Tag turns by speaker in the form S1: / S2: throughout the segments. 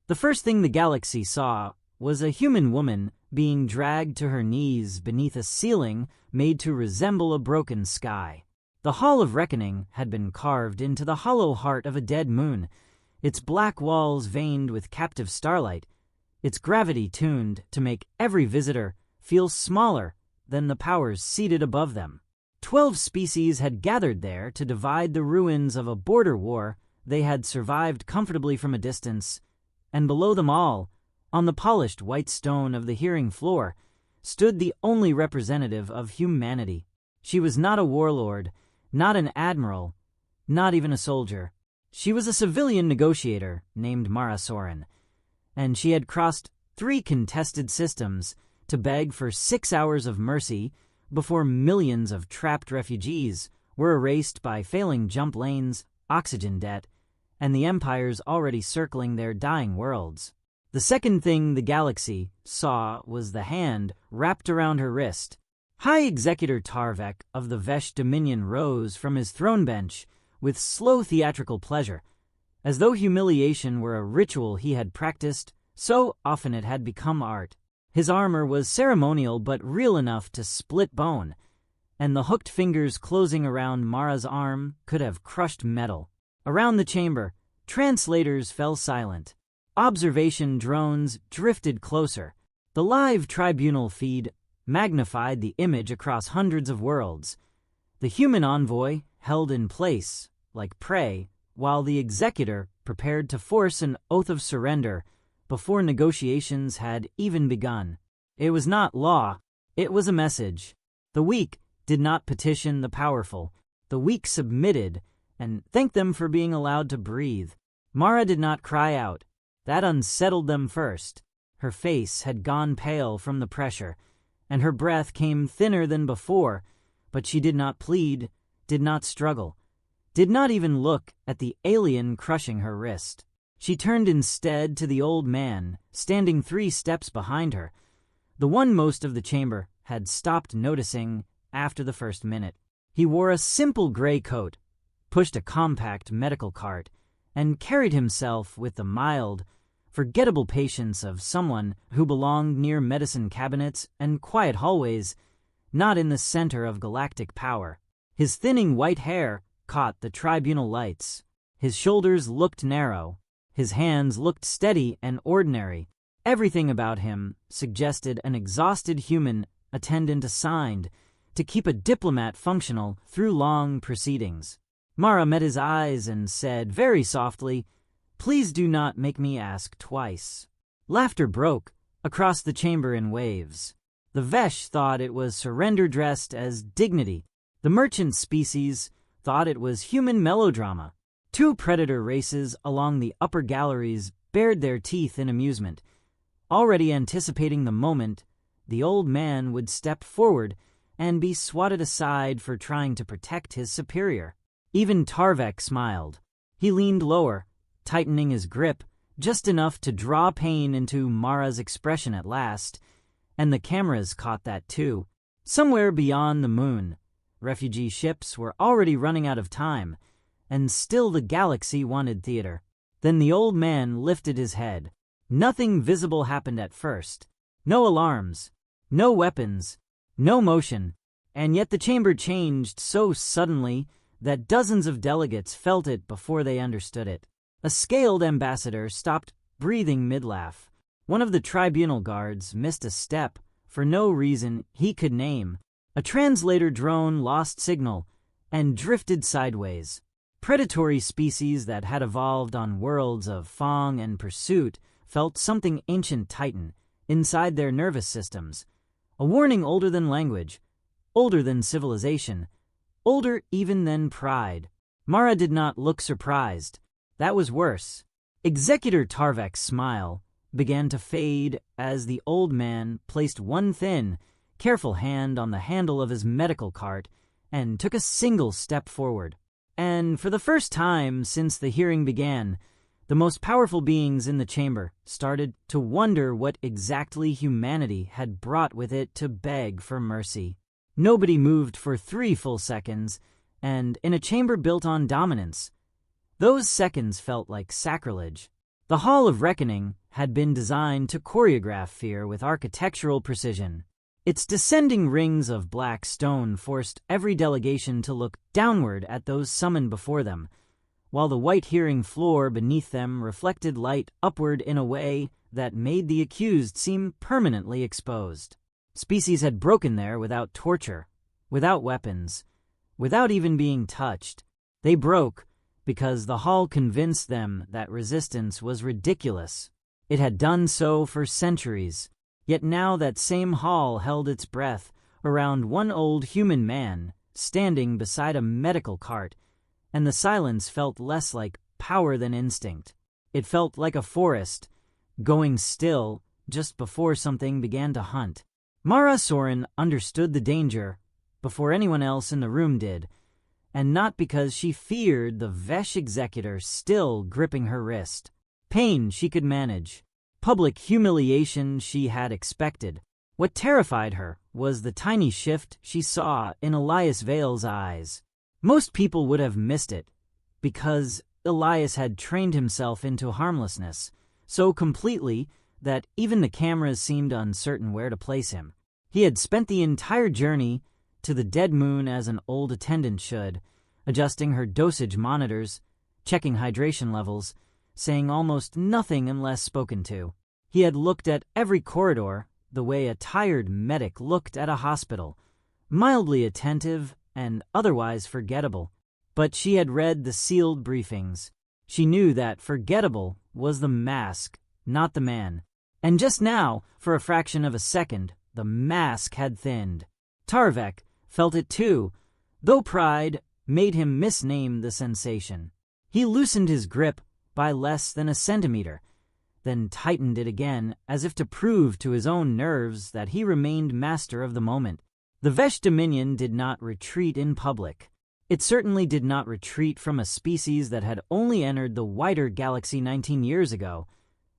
S1: The first thing the galaxy saw was a human woman being dragged to her knees beneath a ceiling made to resemble a broken sky. The Hall of Reckoning had been carved into the hollow heart of a dead moon, its black walls veined with captive starlight, its gravity tuned to make every visitor feel smaller than the powers seated above them. 12 species had gathered there to divide the ruins of a border war they had survived comfortably from a distance, and below them all, on the polished white stone of the hearing floor, stood the only representative of humanity. She was not a warlord, not an admiral, not even a soldier. She was a civilian negotiator named Mara Soren, and she had crossed 3 contested systems to beg for 6 hours of mercy before millions of trapped refugees were erased by failing jump lanes, oxygen debt, and the empires already circling their dying worlds. The second thing the galaxy saw was the hand wrapped around her wrist. High Executor Tarvek of the Vesh Dominion rose from his throne bench with slow theatrical pleasure, as though humiliation were a ritual he had practiced so often it had become art. His armor was ceremonial but real enough to split bone, and the hooked fingers closing around Mara's arm could have crushed metal. Around the chamber, translators fell silent. Observation drones drifted closer. The live tribunal feed magnified the image across hundreds of worlds. The human envoy held in place, like prey, while the executor prepared to force an oath of surrender before negotiations had even begun. It was not law, it was a message. The weak did not petition the powerful. The weak submitted and thanked them for being allowed to breathe. Mara did not cry out. That unsettled them first. Her face had gone pale from the pressure, and her breath came thinner than before, but she did not plead, did not struggle, did not even look at the alien crushing her wrist. She turned instead to the old man, standing 3 steps behind her. The one most of the chamber had stopped noticing after the first minute. He wore a simple gray coat, pushed a compact medical cart, and carried himself with the mild, forgettable patience of someone who belonged near medicine cabinets and quiet hallways, not in the center of galactic power. His thinning white hair caught the tribunal lights. His shoulders looked narrow. His hands looked steady and ordinary. Everything about him suggested an exhausted human attendant assigned to keep a diplomat functional through long proceedings. Mara met his eyes and said very softly, "Please do not make me ask twice." Laughter broke across the chamber in waves. The Vesh thought it was surrender dressed as dignity. The merchant species thought it was human melodrama. 2 predator races along the upper galleries bared their teeth in amusement, already anticipating the moment the old man would step forward and be swatted aside for trying to protect his superior. Even Tarvek smiled. He leaned lower, tightening his grip just enough to draw pain into Mara's expression at last, and the cameras caught that too. Somewhere beyond the moon, refugee ships were already running out of time, and still the galaxy wanted theater. Then the old man lifted his head. Nothing visible happened at first. No alarms, no weapons, no motion, and yet the chamber changed so suddenly that dozens of delegates felt it before they understood it. A scaled ambassador stopped breathing mid-laugh. One of the tribunal guards missed a step for no reason he could name. A translator drone lost signal and drifted sideways. Predatory species that had evolved on worlds of Fong and Pursuit felt something ancient tighten inside their nervous systems. A warning older than language, older than civilization, older even than pride. Mara did not look surprised. That was worse. Executor Tarvek's smile began to fade as the old man placed one thin, careful hand on the handle of his medical cart and took a single step forward. And for the first time since the hearing began, the most powerful beings in the chamber started to wonder what exactly humanity had brought with it to beg for mercy. Nobody moved for 3 full seconds, and in a chamber built on dominance, those seconds felt like sacrilege. The Hall of Reckoning had been designed to choreograph fear with architectural precision. Its descending rings of black stone forced every delegation to look downward at those summoned before them, while the white hearing floor beneath them reflected light upward in a way that made the accused seem permanently exposed. Species had broken there without torture, without weapons, without even being touched. They broke because the hall convinced them that resistance was ridiculous. It had done so for centuries, yet now that same hall held its breath around one old human man standing beside a medical cart, and the silence felt less like power than instinct. It felt like a forest, going still just before something began to hunt. Mara Soren understood the danger before anyone else in the room did, and not because she feared the Vesh executor still gripping her wrist. Pain she could manage. Public humiliation she had expected. What terrified her was the tiny shift she saw in Elias Vale's eyes. Most people would have missed it, because Elias had trained himself into harmlessness so completely that even the cameras seemed uncertain where to place him. He had spent the entire journey to the dead moon as an old attendant should, adjusting her dosage monitors, checking hydration levels, saying almost nothing unless spoken to. He had looked at every corridor the way a tired medic looked at a hospital, mildly attentive and otherwise forgettable. But she had read the sealed briefings. She knew that forgettable was the mask, not the man. And just now, for a fraction of a second, the mask had thinned. Tarvek felt it too, though pride made him misname the sensation. He loosened his grip by less than a centimeter, then tightened it again as if to prove to his own nerves that he remained master of the moment. The Vesh Dominion did not retreat in public. It certainly did not retreat from a species that had only entered the wider galaxy 19 years ago,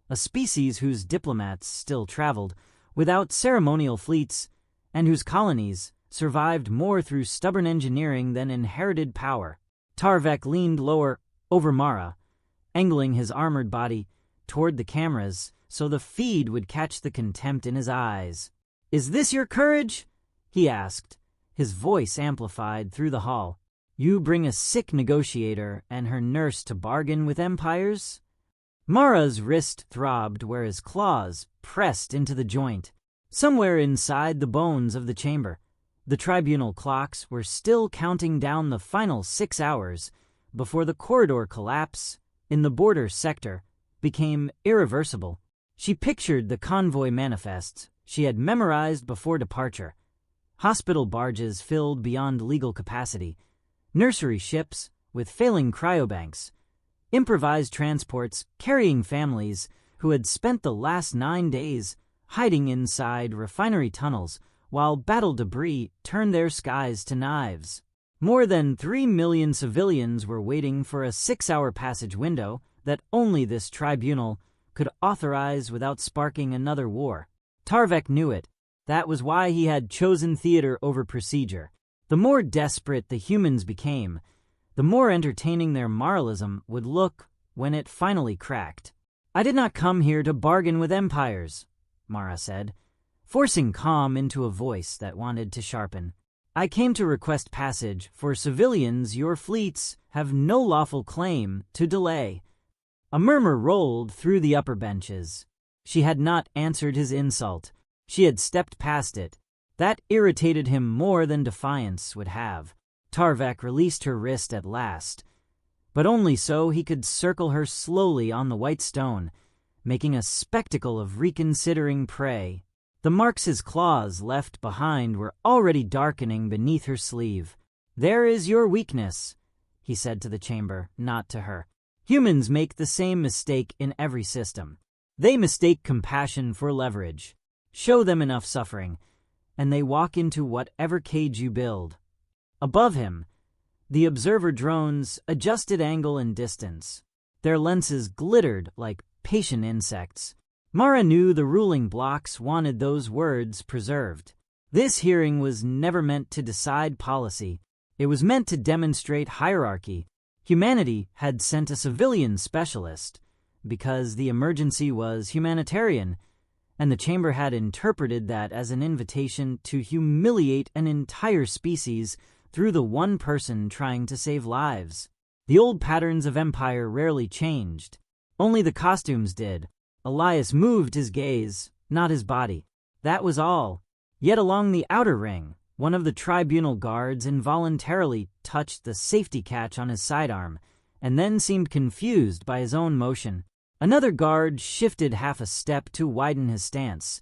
S1: a species whose diplomats still traveled without ceremonial fleets and whose colonies survived more through stubborn engineering than inherited power. Tarvek leaned lower over Mara, angling his armored body toward the cameras so the feed would catch the contempt in his eyes. "Is this your courage?" he asked, his voice amplified through the hall. "You bring a sick negotiator and her nurse to bargain with empires?" Mara's wrist throbbed where his claws pressed into the joint. Somewhere inside the bones of the chamber, the tribunal clocks were still counting down the final 6 hours before the corridor collapse in the border sector became irreversible. She pictured the convoy manifests she had memorized before departure. Hospital barges filled beyond legal capacity, nursery ships with failing cryobanks, improvised transports carrying families who had spent the last 9 days hiding inside refinery tunnels while battle debris turned their skies to knives. More than 3 million civilians were waiting for a 6-hour passage window that only this tribunal could authorize without sparking another war. Tarvek knew it. That was why he had chosen theater over procedure. The more desperate the humans became, the more entertaining their moralism would look when it finally cracked. "I did not come here to bargain with empires," Mara said, forcing calm into a voice that wanted to sharpen. "I came to request passage for civilians your fleets have no lawful claim to delay." A murmur rolled through the upper benches. She had not answered his insult. She had stepped past it. That irritated him more than defiance would have. Tarvek released her wrist at last, but only so he could circle her slowly on the white stone, making a spectacle of reconsidering prey. The marks his claws left behind were already darkening beneath her sleeve. "There is your weakness," he said to the chamber, not to her. "Humans make the same mistake in every system. They mistake compassion for leverage. Show them enough suffering, and they walk into whatever cage you build." Above him, the observer drones adjusted angle and distance. Their lenses glittered like patient insects. Mara knew the ruling blocks wanted those words preserved. This hearing was never meant to decide policy. It was meant to demonstrate hierarchy. Humanity had sent a civilian specialist, because the emergency was humanitarian, and the chamber had interpreted that as an invitation to humiliate an entire species through the one person trying to save lives. The old patterns of empire rarely changed. Only the costumes did. Elias moved his gaze, not his body. That was all. Yet along the outer ring, one of the tribunal guards involuntarily touched the safety catch on his sidearm, and then seemed confused by his own motion. Another guard shifted half a step to widen his stance,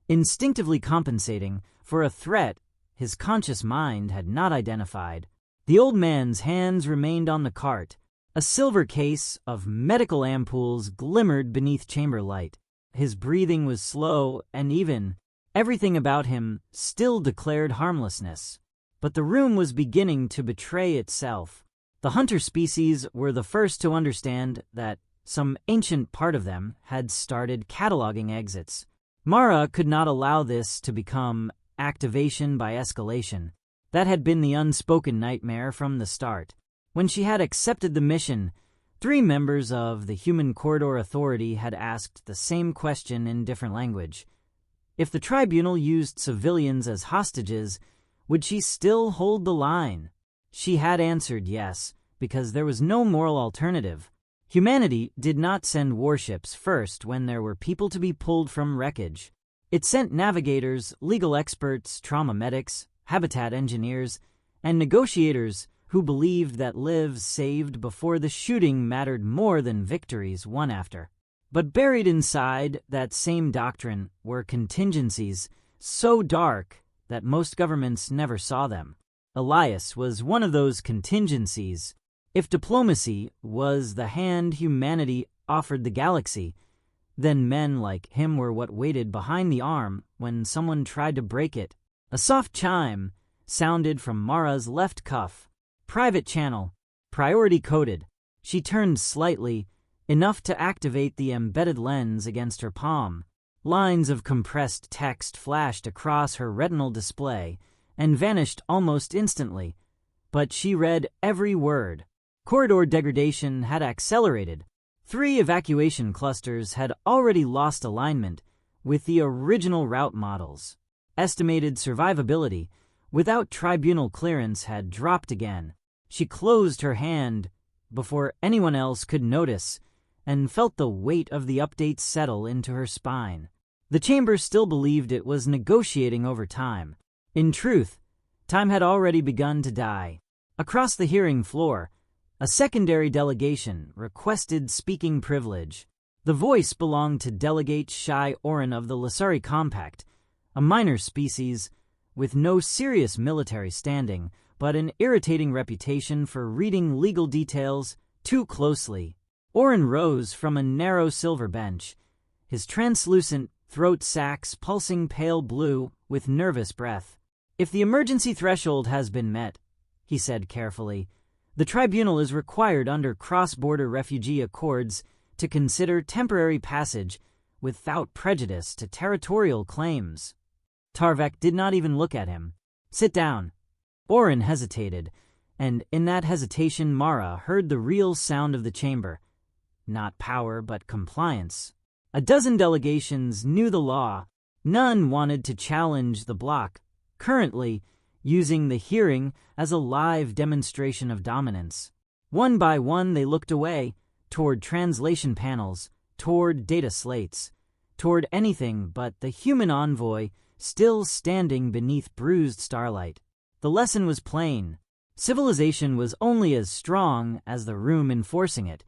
S1: instinctively compensating for a threat his conscious mind had not identified. The old man's hands remained on the cart. A silver case of medical ampoules glimmered beneath chamber light. His breathing was slow and even. Everything about him still declared harmlessness. But the room was beginning to betray itself. The hunter species were the first to understand that some ancient part of them had started cataloging exits. Mara could not allow this to become activation by escalation. That had been the unspoken nightmare from the start. When she had accepted the mission, 3 members of the Human Corridor Authority had asked the same question in different language. If the tribunal used civilians as hostages, would she still hold the line? She had answered yes, because there was no moral alternative. Humanity did not send warships first when there were people to be pulled from wreckage. It sent navigators, legal experts, trauma medics, habitat engineers, and negotiators who believed that lives saved before the shooting mattered more than victories won after. But buried inside that same doctrine were contingencies so dark that most governments never saw them. Elias was one of those contingencies. If diplomacy was the hand humanity offered the galaxy, then men like him were what waited behind the arm when someone tried to break it. A soft chime sounded from Mara's left cuff. Private channel. Priority coded. She turned slightly, enough to activate the embedded lens against her palm. Lines of compressed text flashed across her retinal display and vanished almost instantly, but she read every word. Corridor degradation had accelerated. 3 evacuation clusters had already lost alignment with the original route models. Estimated survivability without tribunal clearance had dropped again. She closed her hand before anyone else could notice and felt the weight of the update settle into her spine. The chamber still believed it was negotiating over time. In truth, time had already begun to die. Across the hearing floor, a secondary delegation requested speaking privilege. The voice belonged to Delegate Shai Oren of the Lasari Compact, a minor species with no serious military standing, but an irritating reputation for reading legal details too closely. Oren rose from a narrow silver bench, his translucent throat sacs pulsing pale blue with nervous breath. "If the emergency threshold has been met," he said carefully, "the tribunal is required under cross-border refugee accords to consider temporary passage without prejudice to territorial claims." Tarvek did not even look at him. "Sit down." Oren hesitated, and in that hesitation Mara heard the real sound of the chamber. Not power, but compliance. A dozen delegations knew the law. None wanted to challenge the bloc, currently using the hearing as a live demonstration of dominance. One by one they looked away, toward translation panels, toward data slates, toward anything but the human envoy still standing beneath bruised starlight. The lesson was plain. Civilization was only as strong as the room enforcing it,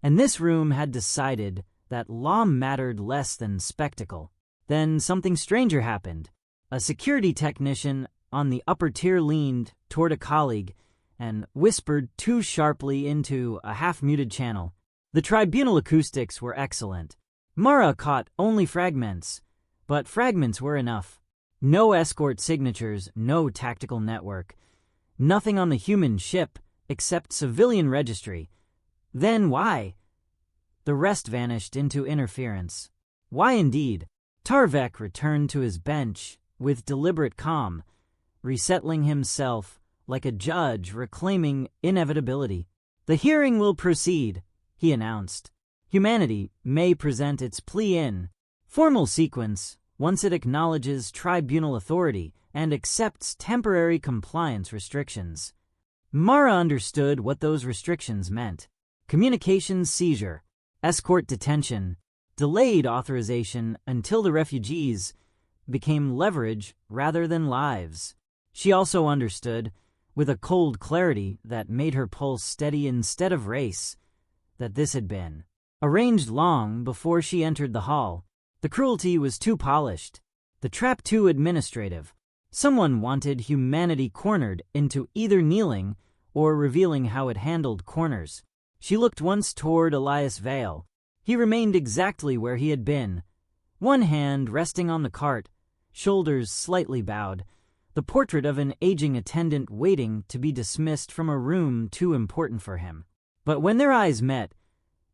S1: and this room had decided that law mattered less than spectacle. Then something stranger happened. A security technician on the upper tier leaned toward a colleague and whispered too sharply into a half-muted channel. The tribunal acoustics were excellent. Mara caught only fragments, but fragments were enough. No escort signatures, no tactical network. Nothing on the human ship except civilian registry. Then why? The rest vanished into interference. Why indeed? Tarvek returned to his bench with deliberate calm, resettling himself like a judge reclaiming inevitability. "The hearing will proceed," he announced. humanity may present its plea in formal sequence once it acknowledges tribunal authority and accepts temporary compliance restrictions. Mara understood what those restrictions meant. Communications seizure, escort detention, delayed authorization until the refugees became leverage rather than lives. She also understood, with a cold clarity that made her pulse steady instead of race, that this had been arranged long before she entered the hall. The cruelty was too polished, the trap too administrative. Someone wanted humanity cornered into either kneeling or revealing how it handled corners. She looked once toward Elias Vale. He remained exactly where he had been, one hand resting on the cart, shoulders slightly bowed, the portrait of an aging attendant waiting to be dismissed from a room too important for him. But when their eyes met,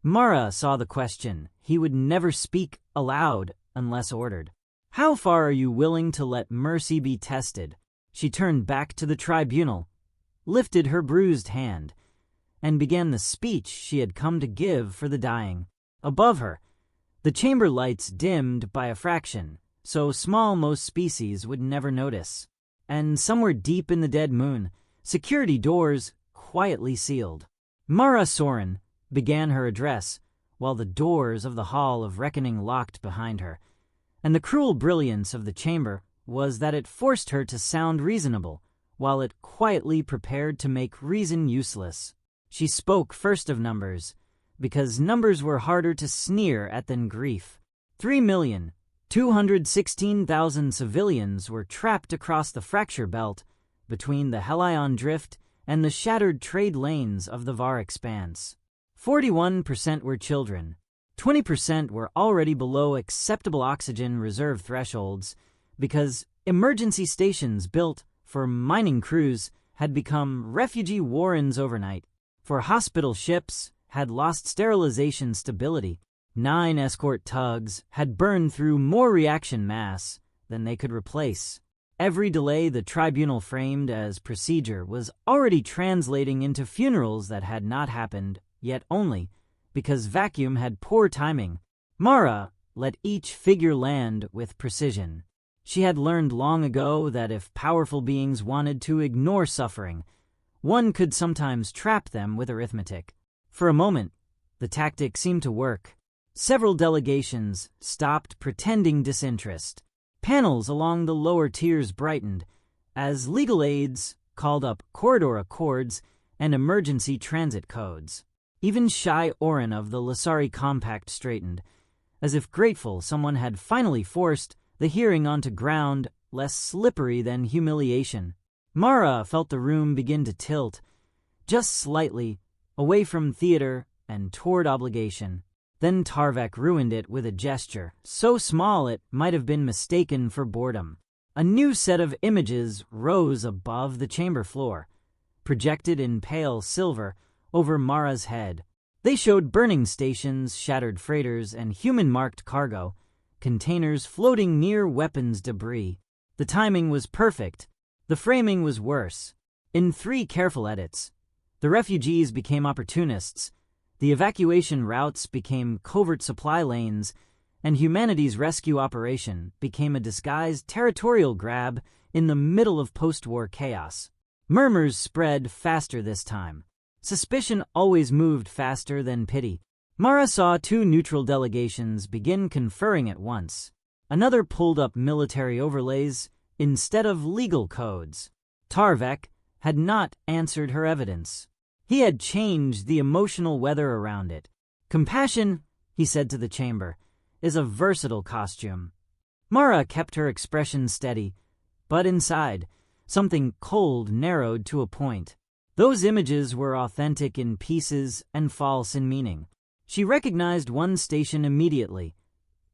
S1: Mara saw the question he would never speak aloud unless ordered. How far are you willing to let mercy be tested? She turned back to the tribunal, lifted her bruised hand, and began the speech she had come to give for the dying. Above her, the chamber lights dimmed by a fraction, so small most species would never notice. And somewhere deep in the dead moon, security doors quietly sealed. Mara Soren began her address, while the doors of the Hall of Reckoning locked behind her. And the cruel brilliance of the chamber was that it forced her to sound reasonable, while it quietly prepared to make reason useless. She spoke first of numbers, because numbers were harder to sneer at than grief. 3,216,000 civilians were trapped across the fracture belt between the Helion Drift and the shattered trade lanes of the Var Expanse. 41% were children. 20% were already below acceptable oxygen reserve thresholds because emergency stations built for mining crews had become refugee warrens overnight. For hospital ships had lost sterilization stability. 9 escort tugs had burned through more reaction mass than they could replace. Every delay the tribunal framed as procedure was already translating into funerals that had not happened, yet only because vacuum had poor timing. Mara let each figure land with precision. She had learned long ago that if powerful beings wanted to ignore suffering, one could sometimes trap them with arithmetic. For a moment, the tactic seemed to work. Several delegations stopped pretending disinterest. Panels along the lower tiers brightened as legal aides called up corridor accords and emergency transit codes. Even Shy Orin of the Lasari Compact straightened, as if grateful someone had finally forced the hearing onto ground less slippery than humiliation. Mara felt the room begin to tilt, just slightly, away from theater and toward obligation. Then Tarvek ruined it with a gesture, so small it might have been mistaken for boredom. A new set of images rose above the chamber floor, projected in pale silver over Mara's head. They showed burning stations, shattered freighters, and human-marked cargo, containers floating near weapons debris. The timing was perfect. The framing was worse. In 3 careful edits, the refugees became opportunists, the evacuation routes became covert supply lanes, and humanity's rescue operation became a disguised territorial grab in the middle of post-war chaos. Murmurs spread faster this time. Suspicion always moved faster than pity. Mara saw 2 neutral delegations begin conferring at once. Another pulled up military overlays instead of legal codes. Tarvek had not answered her evidence. He had changed the emotional weather around it. Compassion, he said to the chamber, is a versatile costume. Mara kept her expression steady, but inside, something cold narrowed to a point. Those images were authentic in pieces and false in meaning. She recognized one station immediately.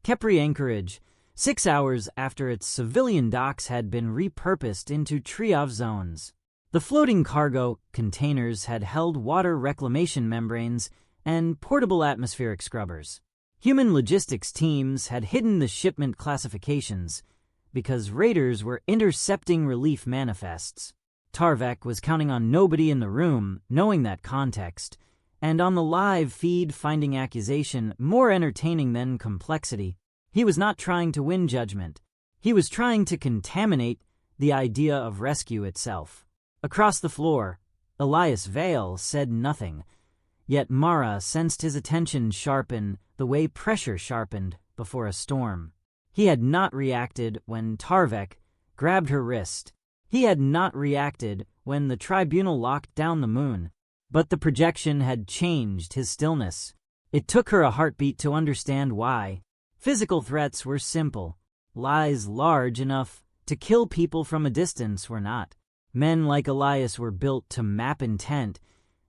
S1: Kepri Anchorage, 6 hours after its civilian docks had been repurposed into triage zones. The floating cargo containers had held water reclamation membranes and portable atmospheric scrubbers. Human logistics teams had hidden the shipment classifications because raiders were intercepting relief manifests. Tarvek was counting on nobody in the room knowing that context, and on the live feed finding accusation more entertaining than complexity. He was not trying to win judgment. He was trying to contaminate the idea of rescue itself. Across the floor, Elias Vale said nothing, yet Mara sensed his attention sharpen the way pressure sharpened before a storm. He had not reacted when Tarvek grabbed her wrist. He had not reacted when the tribunal locked down the moon. But the projection had changed his stillness. It took her a heartbeat to understand why. Physical threats were simple. Lies large enough to kill people from a distance were not. Men like Elias were built to map intent,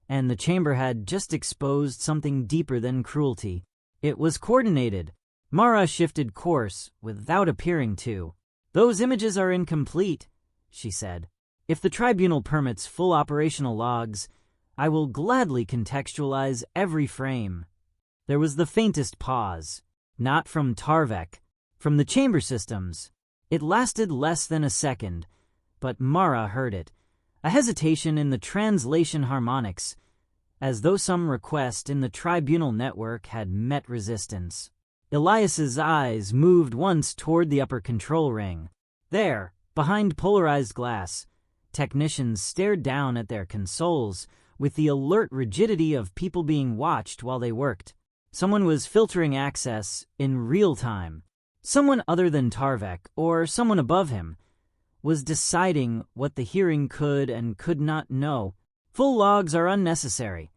S1: and the chamber had just exposed something deeper than cruelty. It was coordinated. Mara shifted course without appearing to. "Those images are incomplete," she said. "If the tribunal permits full operational logs, I will gladly contextualize every frame." There was the faintest pause, not from Tarvek, from the chamber systems. It lasted less than a second, but Mara heard it, a hesitation in the translation harmonics, as though some request in the tribunal network had met resistance. Elias's eyes moved once toward the upper control ring. There, behind polarized glass, technicians stared down at their consoles with the alert rigidity of people being watched while they worked. Someone was filtering access in real time. Someone other than Tarvek, or someone above him, was deciding what the hearing could and could not know. "Full logs are unnecessary,"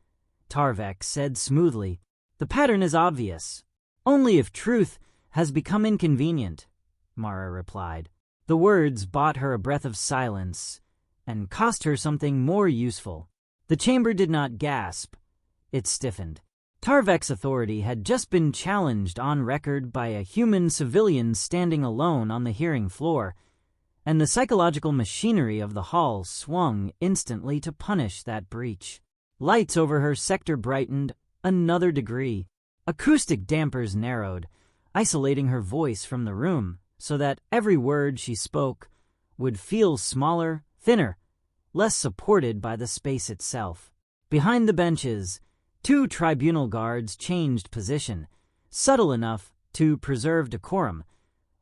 S1: Tarvek said smoothly. "The pattern is obvious. Only if truth has become inconvenient," Mara replied. The words bought her a breath of silence and cost her something more useful. The chamber did not gasp. It stiffened. Tarvek's authority had just been challenged on record by a human civilian standing alone on the hearing floor, and the psychological machinery of the hall swung instantly to punish that breach. Lights over her sector brightened another degree. Acoustic dampers narrowed, isolating her voice from the room so that every word she spoke would feel smaller, thinner, less supported by the space itself. Behind the benches, two tribunal guards changed position, subtle enough to preserve decorum,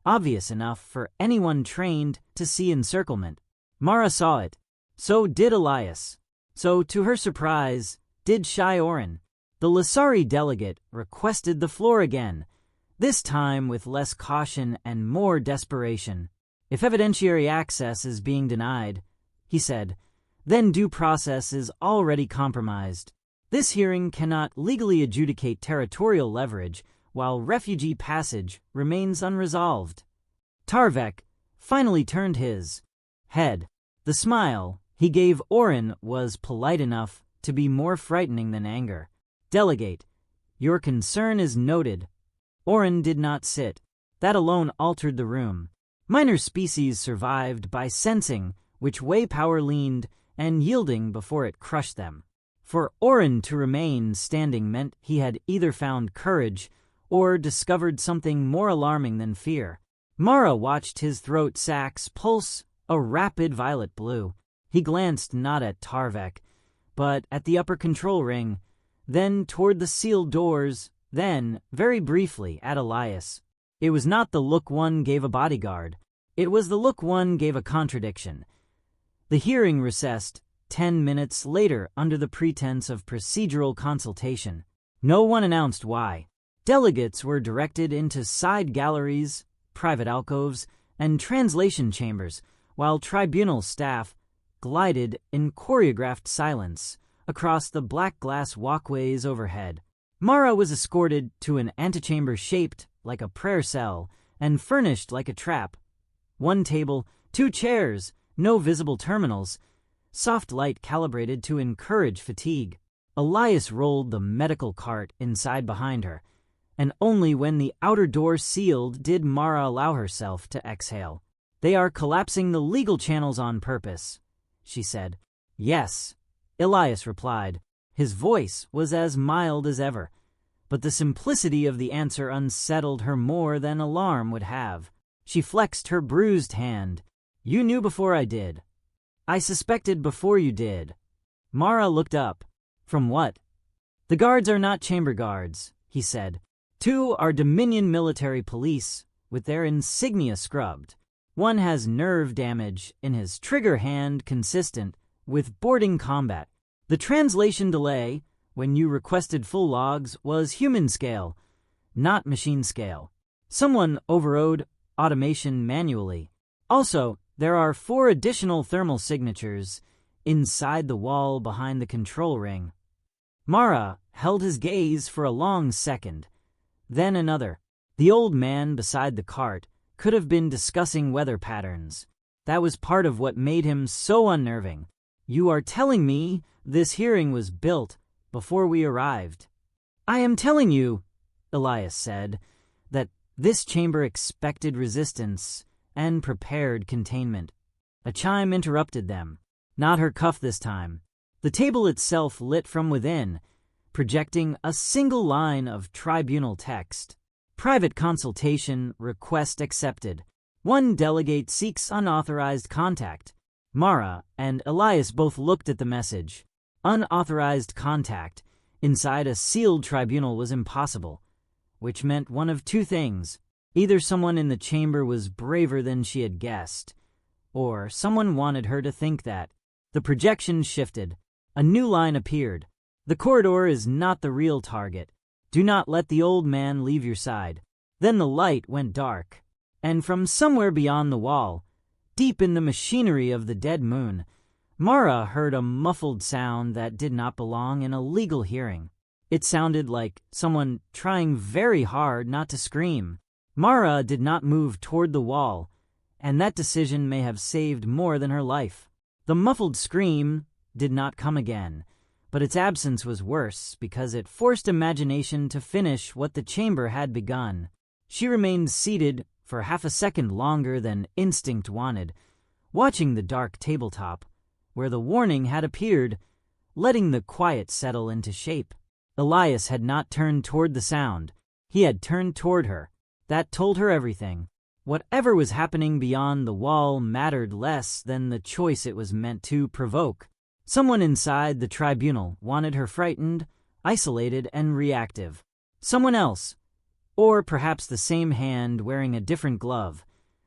S1: obvious enough for anyone trained to see encirclement. Mara saw it. So did Elias. So, to her surprise, did Shai Orin. The Lasari delegate requested the floor again, this time with less caution and more desperation. "If evidentiary access is being denied," he said, "then due process is already compromised. This hearing cannot legally adjudicate territorial leverage while refugee passage remains unresolved." Tarvek finally turned his head. The smile he gave Orin was polite enough to be more frightening than anger. "Delegate, your concern is noted." Orin did not sit. That alone altered the room. Minor species survived by sensing which way power leaned and yielding before it crushed them. For Orin to remain standing meant he had either found courage or discovered something more alarming than fear. Mara watched his throat sacs pulse a rapid violet blue. He glanced not at Tarvek, but at the upper control ring, then toward the sealed doors, then, very briefly, at Elias. It was not the look one gave a bodyguard. It was the look one gave a contradiction. The hearing recessed 10 minutes later under the pretense of procedural consultation. No one announced why. Delegates were directed into side galleries, private alcoves, and translation chambers, while tribunal staff glided in choreographed silence across the black glass walkways overhead. Mara was escorted to an antechamber shaped like a prayer cell and furnished like a trap. One table, 2 chairs, no visible terminals, soft light calibrated to encourage fatigue. Elias rolled the medical cart inside behind her, and only when the outer door sealed did Mara allow herself to exhale. "They are collapsing the legal channels on purpose," she said. "Yes," Elias replied. His voice was as mild as ever, but the simplicity of the answer unsettled her more than alarm would have. She flexed her bruised hand. "You knew before I did. I suspected before you did." Mara looked up. "From what?" "The guards are not chamber guards," he said. "Two are Dominion military police, with their insignia scrubbed. One has nerve damage in his trigger hand consistent with boarding combat. The translation delay, when you requested full logs, was human scale, not machine scale. Someone overrode automation manually. Also, there are 4 additional thermal signatures inside the wall behind the control ring." Mara held his gaze for a long second, then another. The old man beside the cart could have been discussing weather patterns. That was part of what made him so unnerving. "You are telling me this hearing was built before we arrived?" "I am telling you," Elias said, "that this chamber expected resistance and prepared containment." A chime interrupted them. Not her cuff this time. The table itself lit from within, projecting a single line of tribunal text. "Private consultation request accepted. One delegate seeks unauthorized contact." Mara and Elias both looked at the message. Unauthorized contact inside a sealed tribunal was impossible, which meant one of 2 things. Either someone in the chamber was braver than she had guessed, or someone wanted her to think that. The projection shifted. A new line appeared. "The corridor is not the real target. Do not let the old man leave your side." Then the light went dark, and from somewhere beyond the wall, deep in the machinery of the dead moon, Mara heard a muffled sound that did not belong in a legal hearing. It sounded like someone trying very hard not to scream. Mara did not move toward the wall, and that decision may have saved more than her life. The muffled scream did not come again, but its absence was worse because it forced imagination to finish what the chamber had begun. She remained seated for half a second longer than instinct wanted, watching the dark tabletop, where the warning had appeared, letting the quiet settle into shape. Elias had not turned toward the sound. He had turned toward her. That told her everything. Whatever was happening beyond the wall mattered less than the choice it was meant to provoke. Someone inside the tribunal wanted her frightened, isolated, and reactive. Someone else, or perhaps the same hand wearing a different glove,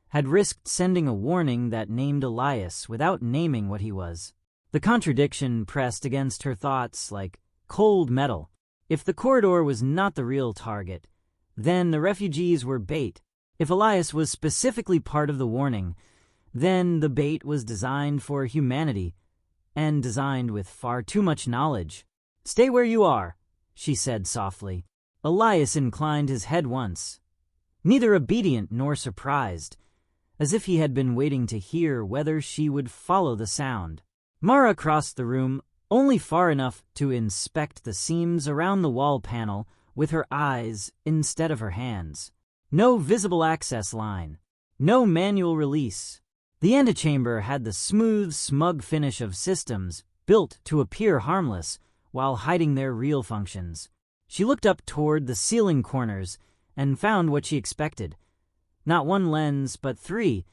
S1: had risked sending a warning that named Elias without naming what he was. The contradiction pressed against her thoughts like cold metal. If the corridor was not the real target, then the refugees were bait. If Elias was specifically part of the warning, then the bait was designed for humanity, and designed with far too much knowledge. "Stay where you are," she said softly. Elias inclined his head once, neither obedient nor surprised, as if he had been waiting to hear whether she would follow the sound. Mara crossed the room only far enough to inspect the seams around the wall panel with her eyes instead of her hands. No visible access line. No manual release. The antechamber had the smooth, smug finish of systems built to appear harmless while hiding their real functions. She looked up toward the ceiling corners and found what she expected. Not 1 lens, but 3,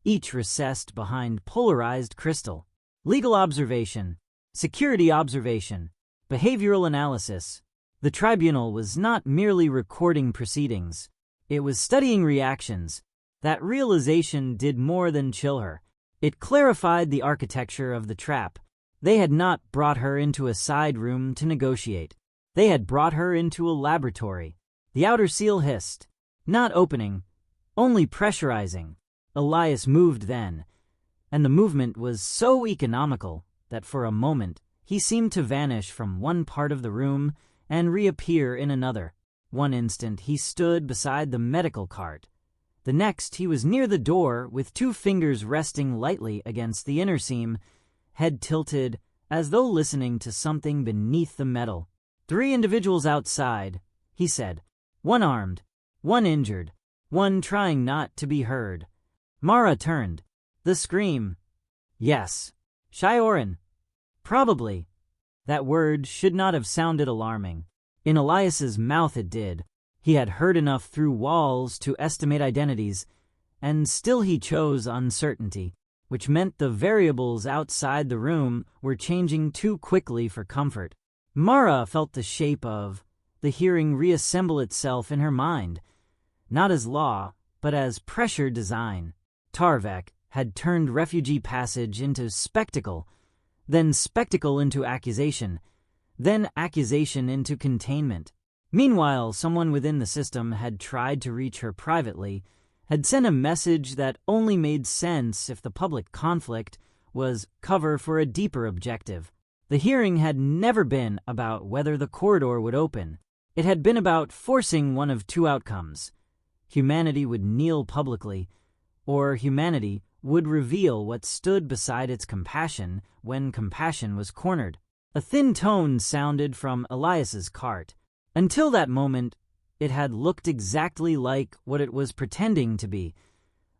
S1: each recessed behind polarized crystal. Legal observation, security observation, behavioral analysis. The tribunal was not merely recording proceedings. It was studying reactions. That realization did more than chill her. It clarified the architecture of the trap. They had not brought her into a side room to negotiate. They had brought her into a laboratory. The outer seal hissed, not opening, only pressurizing. Elias moved then, and the movement was so economical that for a moment he seemed to vanish from one part of the room and reappear in another. One instant he stood beside the medical cart. The next he was near the door with 2 fingers resting lightly against the inner seam, head tilted as though listening to something beneath the metal. 3 individuals outside, he said. 1 armed, 1 injured, 1 trying not to be heard. Mara turned. The scream. Yes. Shioran. Probably. That word should not have sounded alarming. In Elias's mouth it did. He had heard enough through walls to estimate identities, and still he chose uncertainty, which meant the variables outside the room were changing too quickly for comfort. Mara felt the shape of the hearing reassemble itself in her mind, not as law, but as pressure design. Tarvek had turned refugee passage into spectacle, then spectacle into accusation, then accusation into containment. Meanwhile, someone within the system had tried to reach her privately, had sent a message that only made sense if the public conflict was cover for a deeper objective. The hearing had never been about whether the corridor would open. It had been about forcing one of two outcomes. Humanity would kneel publicly, or humanity would reveal what stood beside its compassion when compassion was cornered. A thin tone sounded from Elias's cart. Until that moment, it had looked exactly like what it was pretending to be,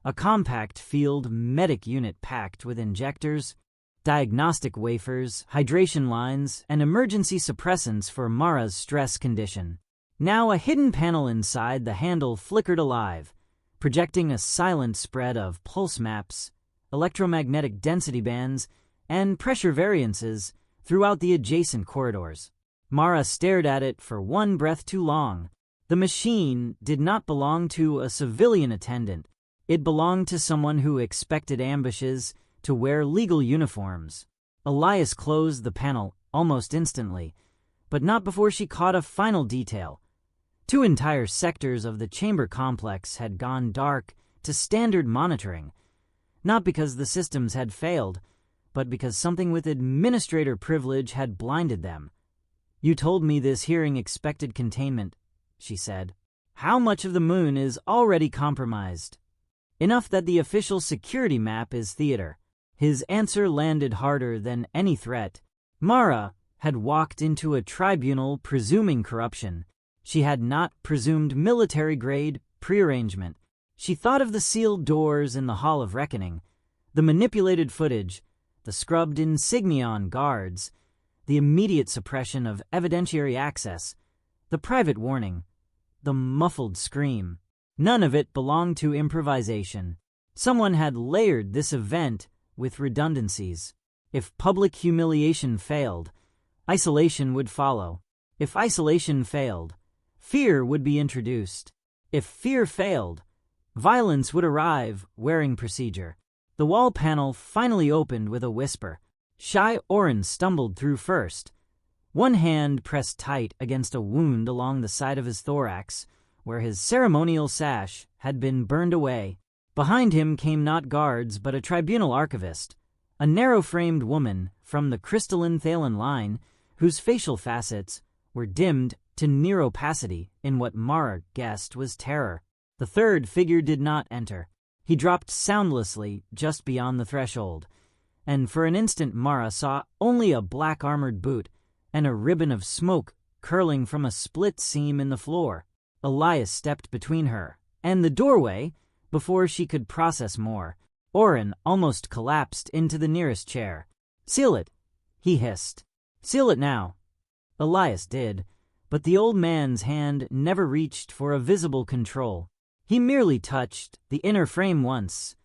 S1: a compact field medic unit packed with injectors, diagnostic wafers, hydration lines, and emergency suppressants for Mara's stress condition. Now a hidden panel inside the handle flickered alive, projecting a silent spread of pulse maps, electromagnetic density bands, and pressure variances throughout the adjacent corridors. Mara stared at it for one breath too long. The machine did not belong to a civilian attendant. It belonged to someone who expected ambushes to wear legal uniforms. Elias closed the panel almost instantly, but not before she caught a final detail. Two entire sectors of the chamber complex had gone dark to standard monitoring, not because the systems had failed, but because something with administrator privilege had blinded them. "You told me this hearing expected containment," she said. "How much of the moon is already compromised?" "Enough that the official security map is theater." His answer landed harder than any threat. Mara had walked into a tribunal presuming corruption. She had not presumed military-grade prearrangement. She thought of the sealed doors in the Hall of Reckoning, the manipulated footage, the scrubbed insignia on guards, the immediate suppression of evidentiary access, the private warning, the muffled scream. None of it belonged to improvisation. Someone had layered this event with redundancies. If public humiliation failed, isolation would follow. If isolation failed, fear would be introduced. If fear failed, violence would arrive wearing procedure. The wall panel finally opened with a whisper. Shy Orin stumbled through first. One hand pressed tight against a wound along the side of his thorax, where his ceremonial sash had been burned away. Behind him came not guards, but a tribunal archivist, a narrow-framed woman from the crystalline Thalen line, whose facial facets were dimmed to near opacity in what Mara guessed was terror. The third figure did not enter. He dropped soundlessly just beyond the threshold, and for an instant Mara saw only a black armored boot and a ribbon of smoke curling from a split seam in the floor. Elias stepped between her and the doorway before she could process more. Orin almost collapsed into the nearest chair. "Seal it," he hissed. "Seal it now." Elias did, but the old man's hand never reached for a visible control. He merely touched the inner frame once,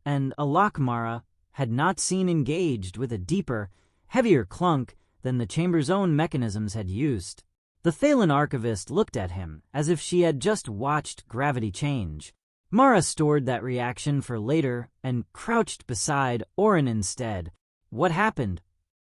S1: and a lock Mara had not seen engaged with a deeper, heavier clunk than the chamber's own mechanisms had used. The Thalen archivist looked at him as if she had just watched gravity change. Mara stored that reaction for later and crouched beside Orin instead. What happened?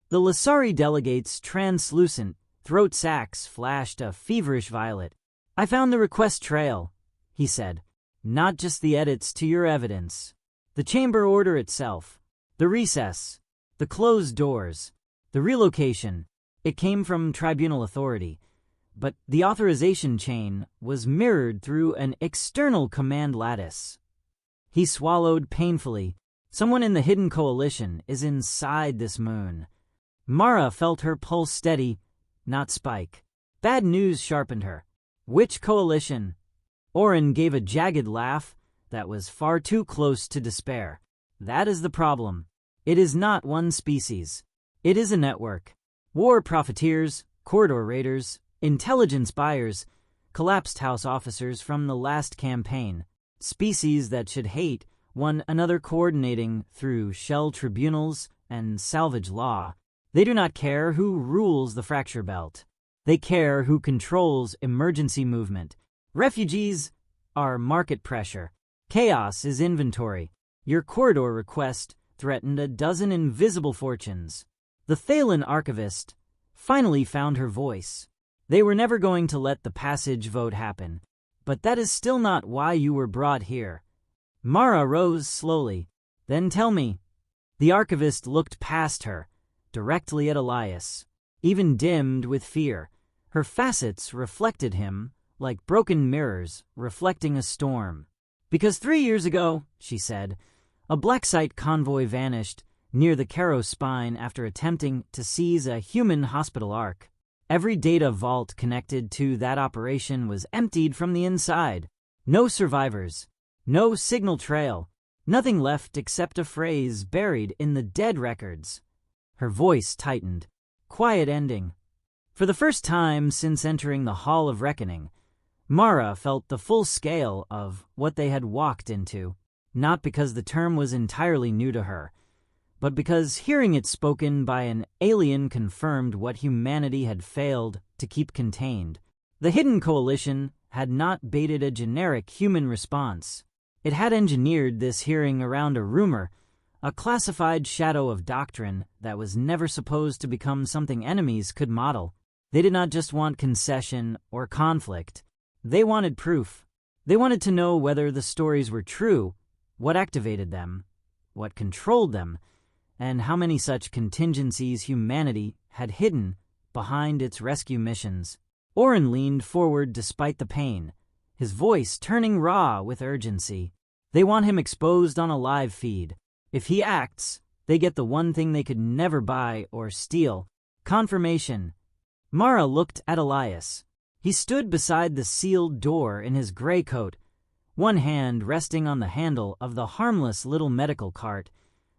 S1: The Lasari delegate's translucent throat sacs flashed a feverish violet. "I found the request trail," he said. "Not just the edits to your evidence. The chamber order itself, the recess, the closed doors, the relocation. It came from tribunal authority, but the authorization chain was mirrored through an external command lattice." He swallowed painfully. Someone in the hidden coalition is inside this moon. Mara felt her pulse steady, not spike. Bad news sharpened her. "Which coalition?" Orin gave a jagged laugh that was far too close to despair. "That is the problem. It is not one species. It is a network. War profiteers, corridor raiders, intelligence buyers, collapsed house officers from the last campaign, species that should hate one another, coordinating through shell tribunals and salvage law. They do not care who rules the fracture belt. They care who controls emergency movement. Refugees are market pressure. Chaos is inventory. Your corridor request threatened a dozen invisible fortunes. The Thalen archivist finally found her voice. They were never going to let the passage vote happen. But that is still not why you were brought here. Mara rose slowly. Then tell me. The archivist looked past her, directly at Elias, even dimmed with fear. Her facets reflected him like broken mirrors reflecting a storm. Because 3 years ago, she said, a black site convoy vanished near the Caro spine after attempting to seize a human hospital ark. Every data vault connected to that operation was emptied from the inside. No survivors, no signal trail, nothing left except a phrase buried in the dead records. Her voice tightened. Quiet ending. For the first time since entering the Hall of Reckoning, Mara felt the full scale of what they had walked into, not because the term was entirely new to her, but because hearing it spoken by an alien confirmed what humanity had failed to keep contained. The Hidden Coalition had not baited a generic human response. It had engineered this hearing around a rumor, a classified shadow of doctrine that was never supposed to become something enemies could model. They did not just want concession or conflict. They wanted proof. They wanted to know whether the stories were true, what activated them, what controlled them, and how many such contingencies humanity had hidden behind its rescue missions. Oren leaned forward despite the pain, his voice turning raw with urgency. They want him exposed on a live feed. If he acts, they get the one thing they could never buy or steal: confirmation. Mara looked at Elias. He stood beside the sealed door in his gray coat, one hand resting on the handle of the harmless little medical cart,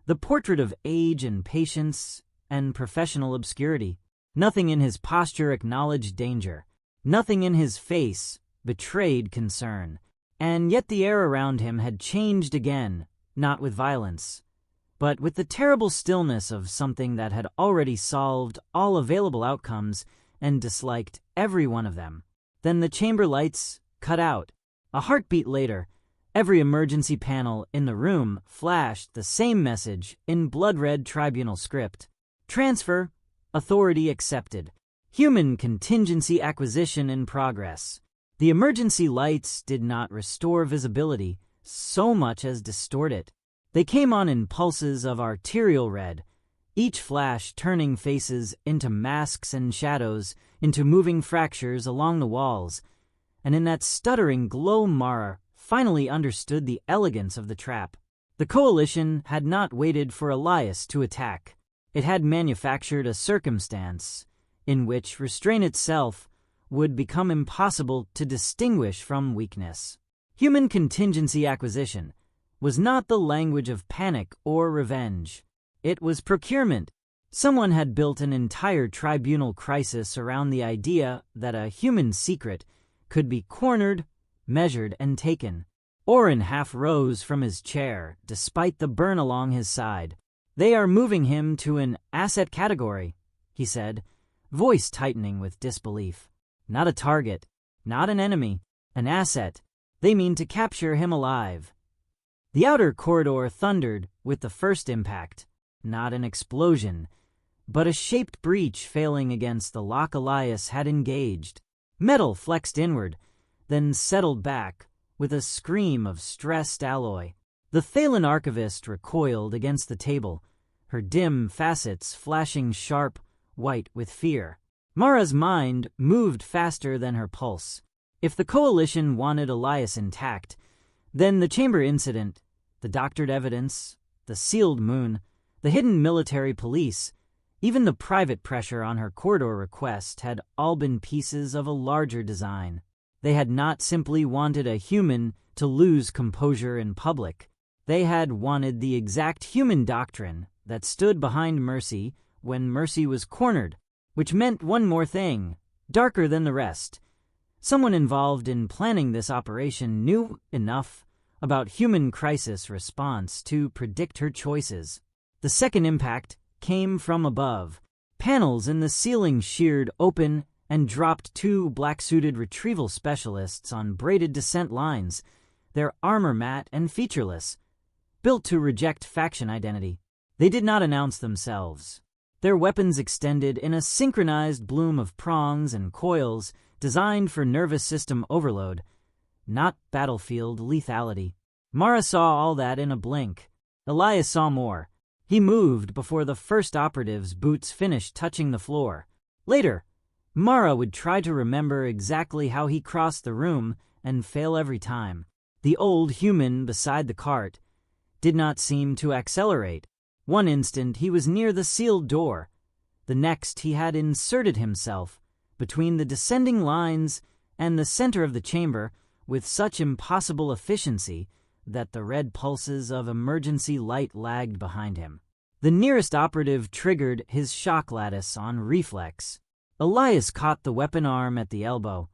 S1: the portrait of age and patience and professional obscurity. Nothing in his posture acknowledged danger. Nothing in his face betrayed concern. And yet the air around him had changed again, not with violence, but with the terrible stillness of something that had already solved all available outcomes and disliked every one of them. Then the chamber lights cut out. A heartbeat later, every emergency panel in the room flashed the same message in blood-red tribunal script. Transfer. Authority accepted. Human contingency acquisition in progress. The emergency lights did not restore visibility so much as distort it. They came on in pulses of arterial red, each flash turning faces into masks and shadows, into moving fractures along the walls. And in that stuttering glow, Mara finally understood the elegance of the trap. The Coalition had not waited for Elias to attack. It had manufactured a circumstance in which restraint itself would become impossible to distinguish from weakness. Human contingency acquisition was not the language of panic or revenge. It was procurement. Someone had built an entire tribunal crisis around the idea that a human secret could be cornered, measured, and taken. Oren half rose from his chair, despite the burn along his side. They are moving him to an asset category, he said, voice tightening with disbelief. Not a target, not an enemy, an asset. They mean to capture him alive. The outer corridor thundered with the first impact, not an explosion, but a shaped breach failing against the lock Elias had engaged. Metal flexed inward, then settled back with a scream of stressed alloy. The Thalen archivist recoiled against the table, her dim facets flashing sharp white with fear. Mara's mind moved faster than her pulse. If the Coalition wanted Elias intact, then the chamber incident, the doctored evidence, the sealed moon, the hidden military police, even the private pressure on her corridor request had all been pieces of a larger design. They had not simply wanted a human to lose composure in public. They had wanted the exact human doctrine that stood behind mercy when mercy was cornered, which meant one more thing, darker than the rest. Someone involved in planning this operation knew enough about human crisis response to predict her choices. The second impact came from above. Panels in the ceiling sheared open and dropped two black-suited retrieval specialists on braided descent lines, their armor matte and featureless, built to reject faction identity. They did not announce themselves. Their weapons extended in a synchronized bloom of prongs and coils designed for nervous system overload, not battlefield lethality. Mara saw all that in a blink. Elias saw more. He moved before the first operative's boots finished touching the floor. Later, Mara would try to remember exactly how he crossed the room and fail every time. The old human beside the cart did not seem to accelerate. One instant he was near the sealed door. The next he had inserted himself between the descending lines and the center of the chamber with such impossible efficiency that the red pulses of emergency light lagged behind him. The nearest operative triggered his shock lattice on reflex. Elias caught the weapon arm at the elbow,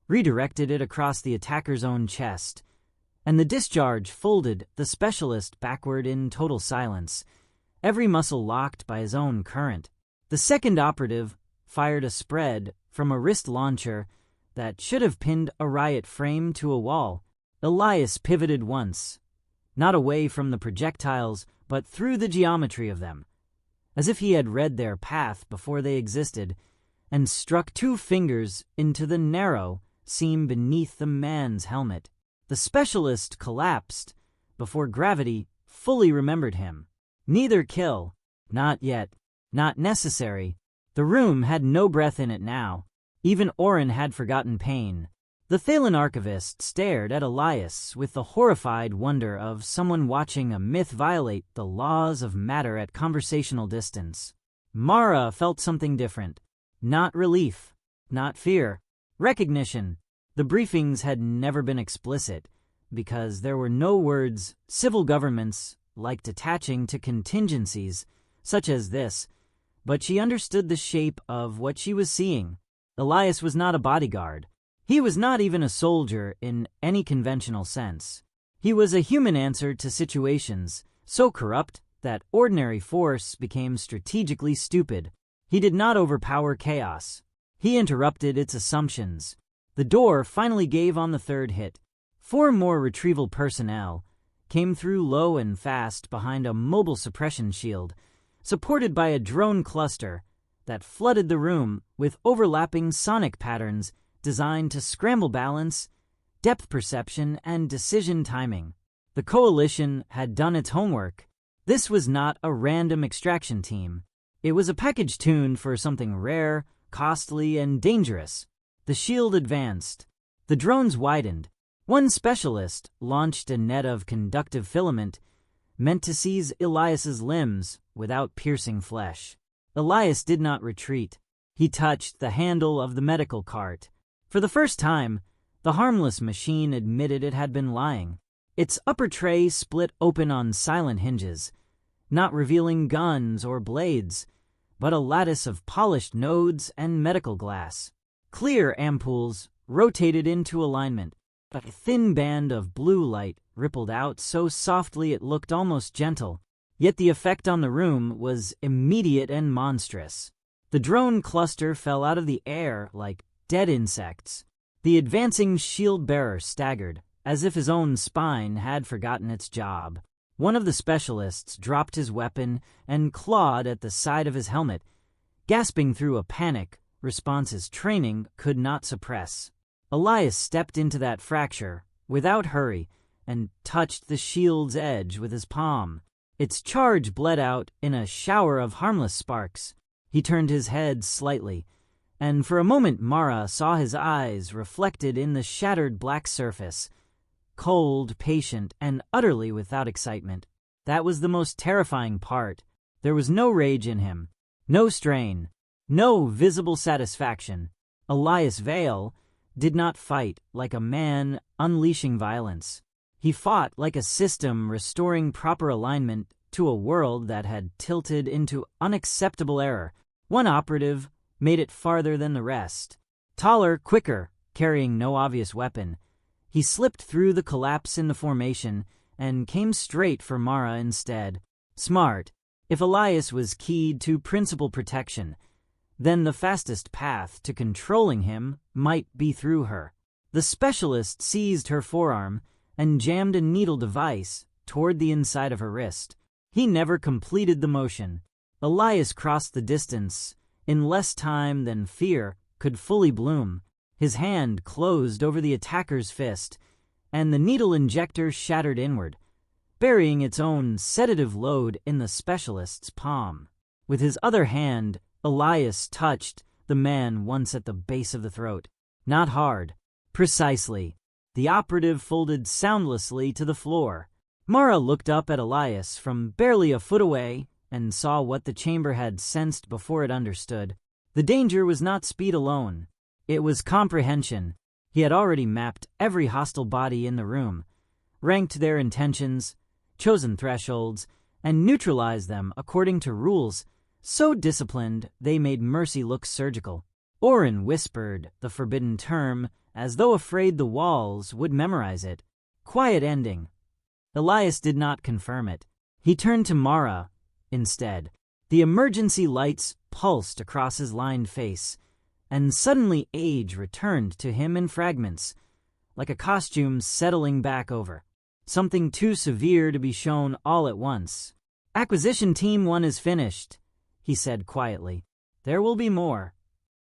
S1: redirected it across the attacker's own chest, and the discharge folded the specialist backward in total silence, every muscle locked by his own current. The second operative fired a spread from a wrist launcher that should have pinned a riot frame to a wall. Elias pivoted once, not away from the projectiles, but through the geometry of them, as if he had read their path before they existed, and struck two fingers into the narrow seam beneath the man's helmet. The specialist collapsed before gravity fully remembered him. Neither kill. Not yet. Not necessary. The room had no breath in it now. Even Orin had forgotten pain. The Thalen archivist stared at Elias with the horrified wonder of someone watching a myth violate the laws of matter at conversational distance. Mara felt something different. Not relief. Not fear. Recognition. The briefings had never been explicit, because there were no words civil governments liked attaching to contingencies such as this, but she understood the shape of what she was seeing. Elias was not a bodyguard. He was not even a soldier in any conventional sense. He was a human answer to situations so corrupt that ordinary force became strategically stupid. He did not overpower chaos. He interrupted its assumptions. The door finally gave on the third hit. 4 more retrieval personnel came through low and fast behind a mobile suppression shield, supported by a drone cluster that flooded the room with overlapping sonic patterns designed to scramble balance, depth perception, and decision timing. The coalition had done its homework. This was not a random extraction team. It was a package tuned for something rare, costly, and dangerous. The shield advanced. The drones widened. One specialist launched a net of conductive filament meant to seize Elias's limbs without piercing flesh. Elias did not retreat. He touched the handle of the medical cart. For the first time, the harmless machine admitted it had been lying. Its upper tray split open on silent hinges, not revealing guns or blades, but a lattice of polished nodes and medical glass. Clear ampoules rotated into alignment. A thin band of blue light rippled out so softly it looked almost gentle, yet the effect on the room was immediate and monstrous. The drone cluster fell out of the air like dead insects. The advancing shield-bearer staggered, as if his own spine had forgotten its job. One of the specialists dropped his weapon and clawed at the side of his helmet, gasping through a panic response his training could not suppress. Elias stepped into that fracture without hurry and touched the shield's edge with his palm. Its charge bled out in a shower of harmless sparks. He turned his head slightly, and for a moment Mara saw his eyes reflected in the shattered black surface, cold, patient, and utterly without excitement. That was the most terrifying part. There was no rage in him, no strain, no visible satisfaction. Elias Vale did not fight like a man unleashing violence. He fought like a system restoring proper alignment to a world that had tilted into unacceptable error. One operative made it farther than the rest. Taller, quicker, carrying no obvious weapon, he slipped through the collapse in the formation and came straight for Mara instead. Smart. If Elias was keyed to principal protection, then the fastest path to controlling him might be through her. The specialist seized her forearm and jammed a needle device toward the inside of her wrist. He never completed the motion. Elias crossed the distance in less time than fear could fully bloom. His hand closed over the attacker's fist, and the needle injector shattered inward, burying its own sedative load in the specialist's palm. With his other hand, Elias touched the man once at the base of the throat. Not hard. Precisely. The operative folded soundlessly to the floor. Mara looked up at Elias from barely a foot away and saw what the chamber had sensed before it understood. The danger was not speed alone. It was comprehension. He had already mapped every hostile body in the room, ranked their intentions, chosen thresholds, and neutralized them according to rules so disciplined they made mercy look surgical. Orin whispered the forbidden term as though afraid the walls would memorize it. Quiet ending. Elias did not confirm it. He turned to Mara instead. The emergency lights pulsed across his lined face, and suddenly age returned to him in fragments, like a costume settling back over. Something too severe to be shown all at once. "Acquisition Team 1 is finished," he said quietly. "There will be more."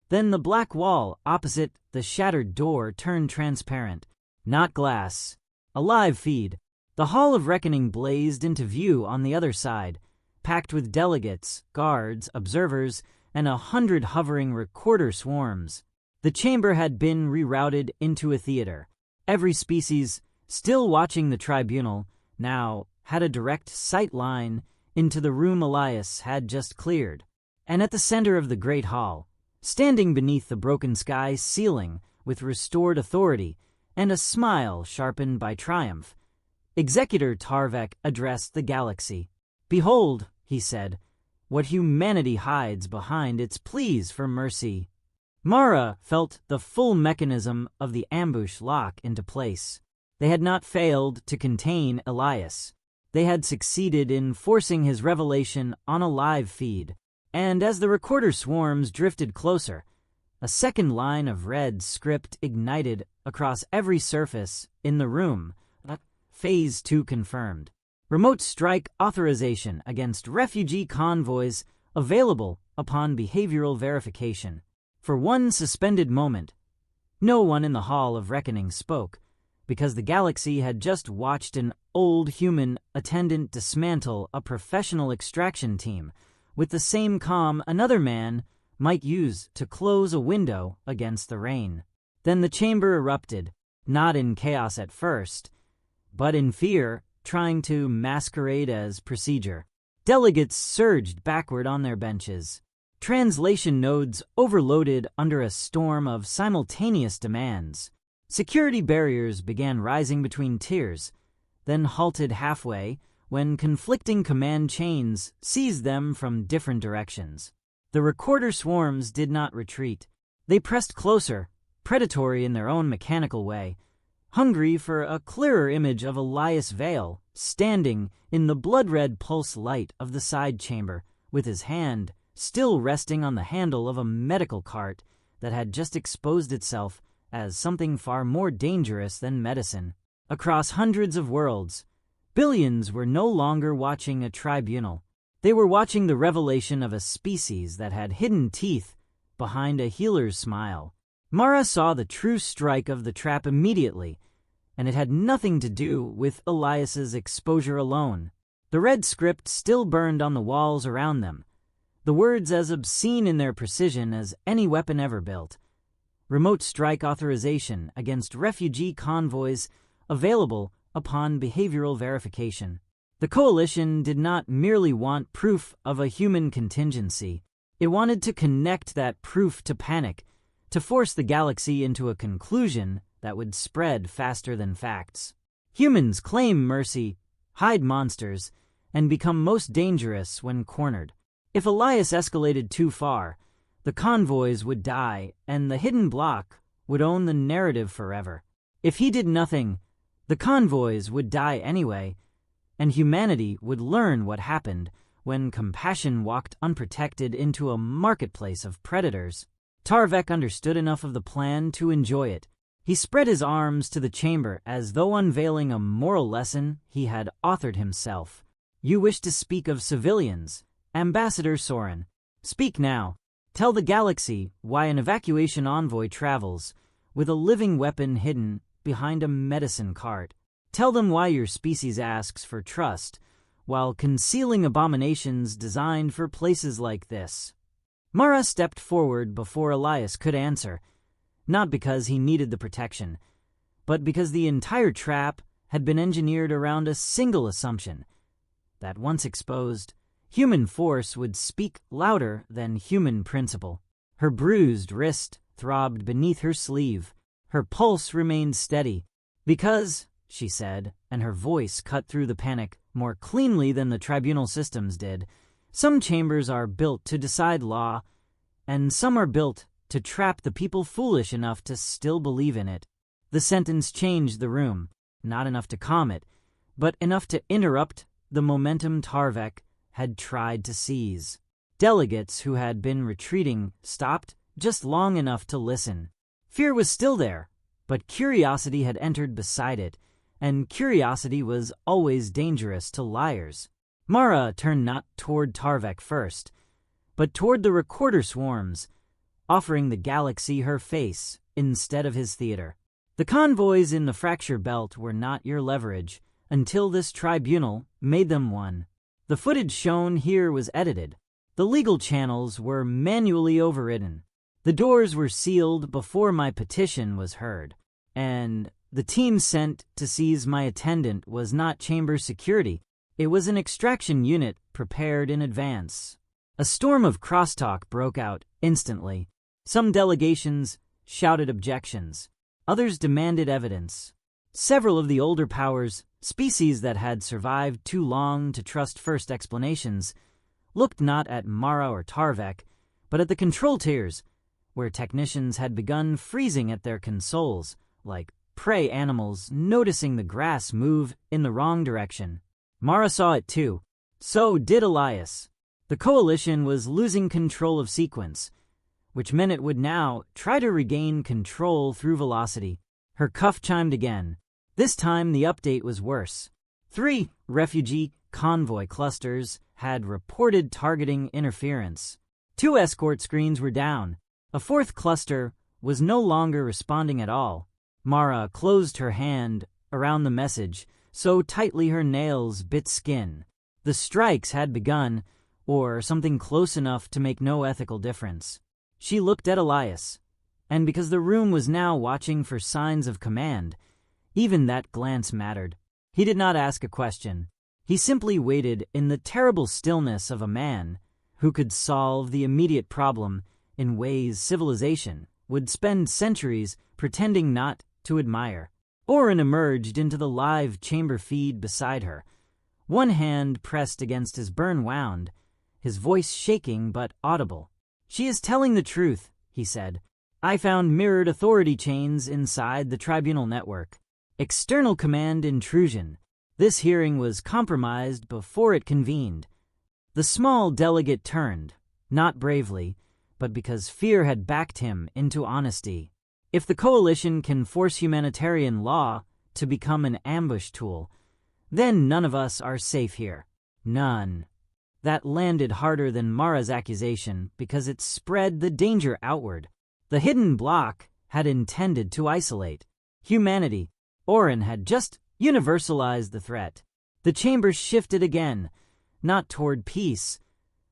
S1: Then the black wall opposite the shattered door turned transparent. Not glass. A live feed. The Hall of Reckoning blazed into view on the other side, packed with delegates, guards, observers, and 100 hovering recorder swarms. The chamber had been rerouted into a theater. Every species, still watching the tribunal, now had a direct sight line into the room Elias had just cleared. And at the center of the great hall, standing beneath the broken sky ceiling with restored authority and a smile sharpened by triumph, Executor Tarvek addressed the galaxy. "Behold," he said, "what humanity hides behind its pleas for mercy." Mara felt the full mechanism of the ambush lock into place. They had not failed to contain Elias. They had succeeded in forcing his revelation on a live feed. And as the recorder swarms drifted closer, a second line of red script ignited across every surface in the room. Phase 2 confirmed. Remote strike authorization against refugee convoys available upon behavioral verification. For one suspended moment, no one in the Hall of Reckoning spoke, because the galaxy had just watched an old human attendant dismantle a professional extraction team with the same calm another man might use to close a window against the rain. Then the chamber erupted, not in chaos at first, but in fear, trying to masquerade as procedure. Delegates surged backward on their benches. Translation nodes overloaded under a storm of simultaneous demands. Security barriers began rising between tiers, then halted halfway when conflicting command chains seized them from different directions. The recorder swarms did not retreat. They pressed closer, predatory in their own mechanical way, hungry for a clearer image of Elias Vale, standing in the blood-red pulse light of the side chamber, with his hand still resting on the handle of a medical cart that had just exposed itself as something far more dangerous than medicine. Across hundreds of worlds, billions were no longer watching a tribunal. They were watching the revelation of a species that had hidden teeth behind a healer's smile. Mara saw the true strike of the trap immediately, and it had nothing to do with Elias's exposure alone. The red script still burned on the walls around them, the words as obscene in their precision as any weapon ever built. Remote strike authorization against refugee convoys available upon behavioral verification. The coalition did not merely want proof of a human contingency. It wanted to connect that proof to panic, to force the galaxy into a conclusion that would spread faster than facts. Humans claim mercy, hide monsters, and become most dangerous when cornered. If Elias escalated too far, the convoys would die, and the hidden block would own the narrative forever. If he did nothing, the convoys would die anyway, and humanity would learn what happened when compassion walked unprotected into a marketplace of predators. Tarvek understood enough of the plan to enjoy it. He spread his arms to the chamber as though unveiling a moral lesson he had authored himself. "You wish to speak of civilians, Ambassador Soren. Speak now. Tell the galaxy why an evacuation envoy travels with a living weapon hidden behind a medicine cart. Tell them why your species asks for trust while concealing abominations designed for places like this." Mara stepped forward before Elias could answer, not because he needed the protection, but because the entire trap had been engineered around a single assumption: that once exposed, human force would speak louder than human principle. Her bruised wrist throbbed beneath her sleeve. Her pulse remained steady. "Because," she said, and her voice cut through the panic more cleanly than the tribunal systems did, "some chambers are built to decide law, and some are built to trap the people foolish enough to still believe in it." The sentence changed the room, not enough to calm it, but enough to interrupt the momentum Tarvek had tried to seize. Delegates who had been retreating stopped just long enough to listen. Fear was still there, but curiosity had entered beside it, and curiosity was always dangerous to liars. Mara turned not toward Tarvek first, but toward the recorder swarms, offering the galaxy her face instead of his theater. The convoys in the fracture belt were not your leverage until this tribunal made them one. The footage shown here was edited. The legal channels were manually overridden. The doors were sealed before my petition was heard, and the team sent to seize my attendant was not chamber security. It was an extraction unit prepared in advance. A storm of crosstalk broke out instantly. Some delegations shouted objections. Others demanded evidence. Several of the older powers, species that had survived too long to trust first explanations, looked not at Mara or Tarvek, but at the control tiers, where technicians had begun freezing at their consoles, like prey animals noticing the grass move in the wrong direction. Mara saw it too. So did Elias. The coalition was losing control of sequence, which meant it would now try to regain control through velocity. Her cuff chimed again. This time the update was worse. 3 refugee convoy clusters had reported targeting interference. 2 escort screens were down. A 4th cluster was no longer responding at all. Mara closed her hand around the message so tightly her nails bit skin. The strikes had begun, or something close enough to make no ethical difference. She looked at Elias, and because the room was now watching for signs of command, even that glance mattered. He did not ask a question. He simply waited in the terrible stillness of a man who could solve the immediate problem in ways civilization would spend centuries pretending not to admire. Oren emerged into the live chamber feed beside her, one hand pressed against his burn wound, his voice shaking but audible. "She is telling the truth," he said. "I found mirrored authority chains inside the tribunal network. External command intrusion. This hearing was compromised before it convened." The small delegate turned, not bravely, but because fear had backed him into honesty. If the coalition can force humanitarian law to become an ambush tool, then none of us are safe here. None. That landed harder than Mara's accusation because it spread the danger outward. The hidden block had intended to isolate humanity. Oren had just universalized the threat. The chamber shifted again, not toward peace,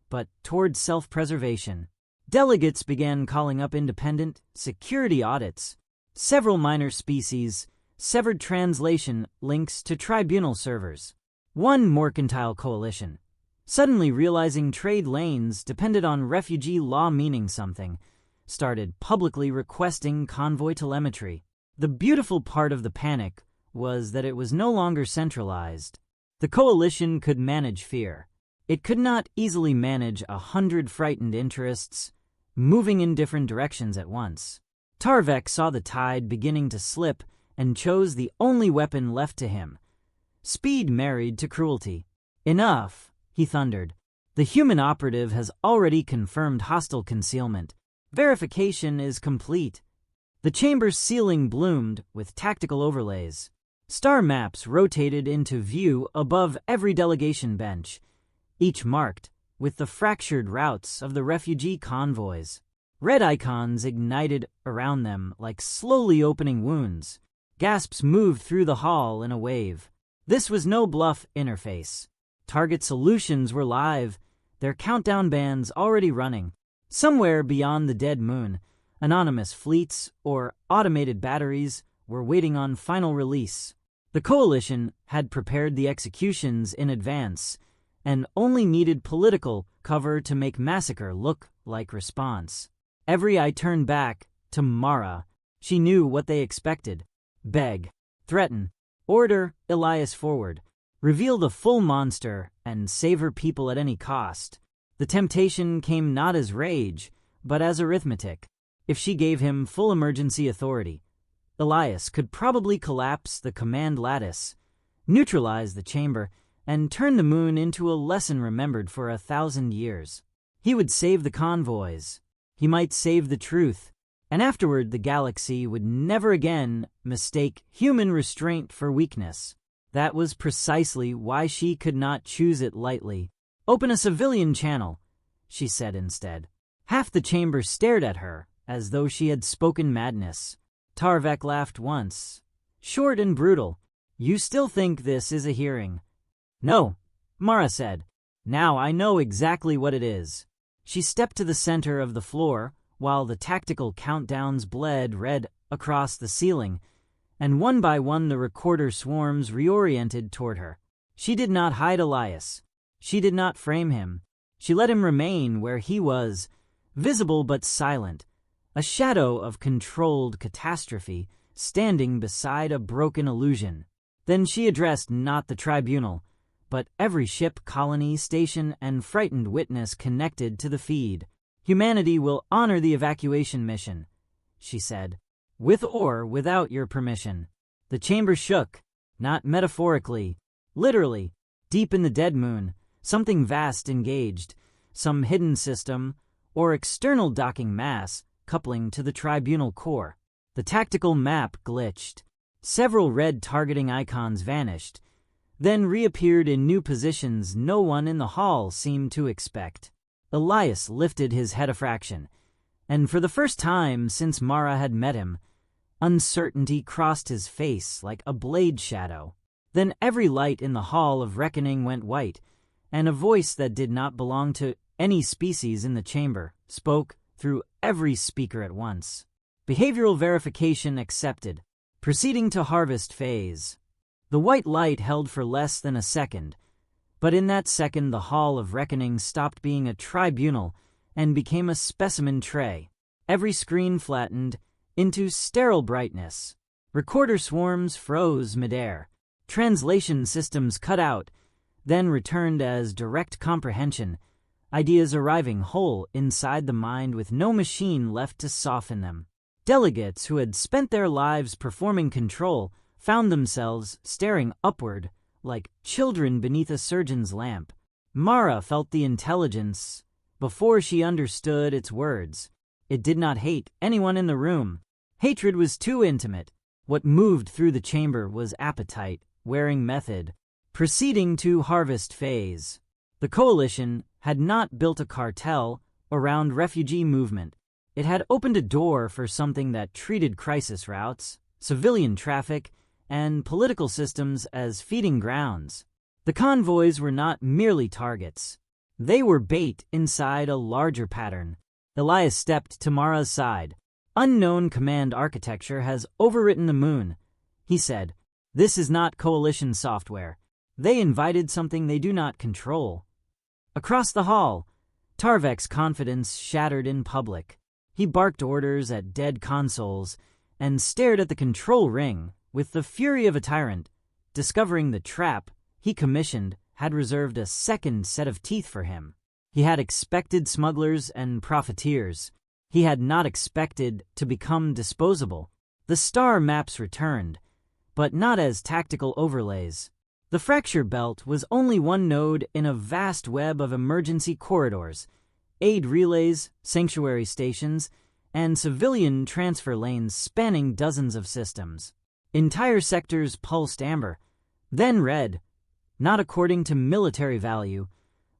S1: but toward self-preservation. Delegates began calling up independent security audits. Several minor species severed translation links to tribunal servers. One mercantile coalition, suddenly realizing trade lanes depended on refugee law meaning something, started publicly requesting convoy telemetry. The beautiful part of the panic was that it was no longer centralized. The coalition could manage fear. It could not easily manage 100 frightened interests moving in different directions at once. Tarvek saw the tide beginning to slip and chose the only weapon left to him. Speed married to cruelty. "Enough," he thundered. The human operative has already confirmed hostile concealment. Verification is complete. The chamber's ceiling bloomed with tactical overlays. Star maps rotated into view above every delegation bench, each marked with the fractured routes of the refugee convoys. Red icons ignited around them like slowly opening wounds. Gasps moved through the hall in a wave. This was no bluff interface. Target solutions were live, their countdown bands already running. Somewhere beyond the dead moon, anonymous fleets or automated batteries were waiting on final release. The Coalition had prepared the executions in advance and only needed political cover to make massacre look like response. Every eye turned back to Mara. She knew what they expected. Beg, threaten, order Elias forward, reveal the full monster, and save her people at any cost. The temptation came not as rage, but as arithmetic. If she gave him full emergency authority, Elias could probably collapse the command lattice, neutralize the chamber, and turn the moon into a lesson remembered for 1,000 years. He would save the convoys. He might save the truth. And afterward, the galaxy would never again mistake human restraint for weakness. That was precisely why she could not choose it lightly. "Open a civilian channel," she said instead. Half the chamber stared at her, as though she had spoken madness. Tarvek laughed once. Short and brutal. "You still think this is a hearing?" "No," Mara said. "Now I know exactly what it is." She stepped to the center of the floor, while the tactical countdowns bled red across the ceiling, and one by one the recorder swarms reoriented toward her. She did not hide Elias. She did not frame him. She let him remain where he was, visible but silent, a shadow of controlled catastrophe standing beside a broken illusion. Then she addressed not the tribunal, but every ship, colony, station, and frightened witness connected to the feed. "Humanity will honor the evacuation mission," she said, "with or without your permission." The chamber shook, not metaphorically, literally. Deep in the dead moon, something vast engaged, some hidden system or external docking mass coupling to the tribunal core. The tactical map glitched. Several red targeting icons vanished, then reappeared in new positions no one in the hall seemed to expect. Elias lifted his head a fraction, and for the first time since Mara had met him, uncertainty crossed his face like a blade shadow. Then every light in the Hall of Reckoning went white, and a voice that did not belong to any species in the chamber spoke through every speaker at once. "Behavioral verification accepted. Proceeding to harvest phase." The white light held for less than a second, but in that second the Hall of Reckoning stopped being a tribunal and became a specimen tray. Every screen flattened into sterile brightness. Recorder swarms froze midair. Translation systems cut out, then returned as direct comprehension, ideas arriving whole inside the mind with no machine left to soften them. Delegates who had spent their lives performing control found themselves staring upward like children beneath a surgeon's lamp. Mara felt the intelligence before she understood its words. It did not hate anyone in the room. Hatred was too intimate. What moved through the chamber was appetite, wearing method. Proceeding to harvest phase. The Coalition had not built a cartel around refugee movement. It had opened a door for something that treated crisis routes, civilian traffic, and political systems as feeding grounds. The convoys were not merely targets. They were bait inside a larger pattern. Elias stepped to Mara's side. "Unknown command architecture has overwritten the moon," he said. "This is not Coalition software. They invited something they do not control." Across the hall, Tarvek's confidence shattered in public. He barked orders at dead consoles and stared at the control ring with the fury of a tyrant, discovering the trap he commissioned had reserved a second set of teeth for him. He had expected smugglers and profiteers. He had not expected to become disposable. The star maps returned, but not as tactical overlays. The fracture belt was only one node in a vast web of emergency corridors, aid relays, sanctuary stations, and civilian transfer lanes spanning dozens of systems. Entire sectors pulsed amber, then red, not according to military value,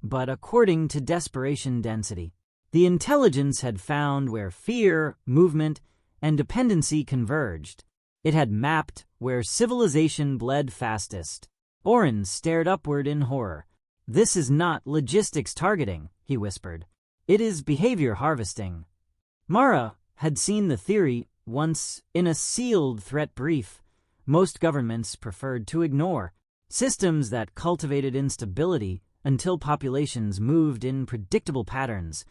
S1: but according to desperation density. The intelligence had found where fear, movement, and dependency converged. It had mapped where civilization bled fastest. Oren stared upward in horror. "This is not logistics targeting," he whispered. "It is behavior harvesting." Mara had seen the theory once in a sealed threat brief most governments preferred to ignore. Systems that cultivated instability until populations moved in predictable patterns,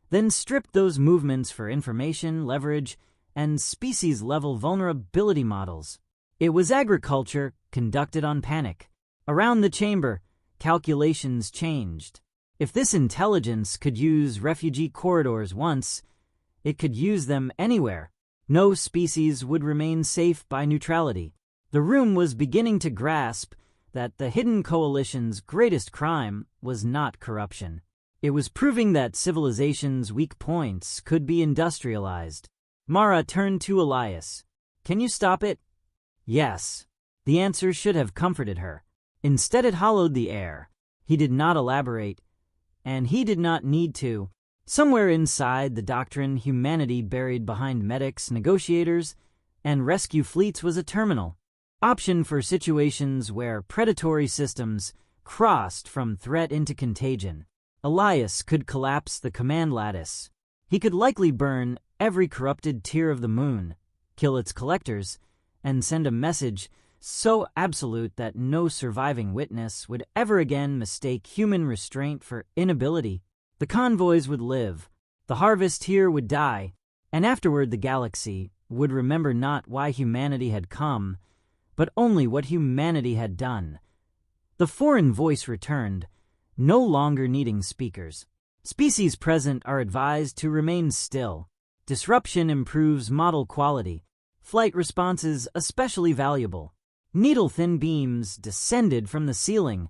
S1: then stripped those movements for information, leverage, and species-level vulnerability models. It was agriculture conducted on panic. Around the chamber, calculations changed. If this intelligence could use refugee corridors once, it could use them anywhere. No species would remain safe by neutrality. The room was beginning to grasp that the hidden coalition's greatest crime was not corruption. It was proving that civilization's weak points could be industrialized. Mara turned to Elias. "Can you stop it?" Yes. The answer should have comforted her. Instead, it hollowed the air. He did not elaborate, and he did not need to. Somewhere inside the doctrine, humanity buried behind medics, negotiators, and rescue fleets was a terminal option for situations where predatory systems crossed from threat into contagion. Elias could collapse the command lattice. He could likely burn every corrupted tier of the moon, kill its collectors, and send a message so absolute that no surviving witness would ever again mistake human restraint for inability. The convoys would live, the harvest here would die, and afterward the galaxy would remember not why humanity had come, but only what humanity had done. The foreign voice returned, no longer needing speakers. Species present are advised to remain still. Disruption improves model quality. Flight responses especially valuable. Needle-thin beams descended from the ceiling,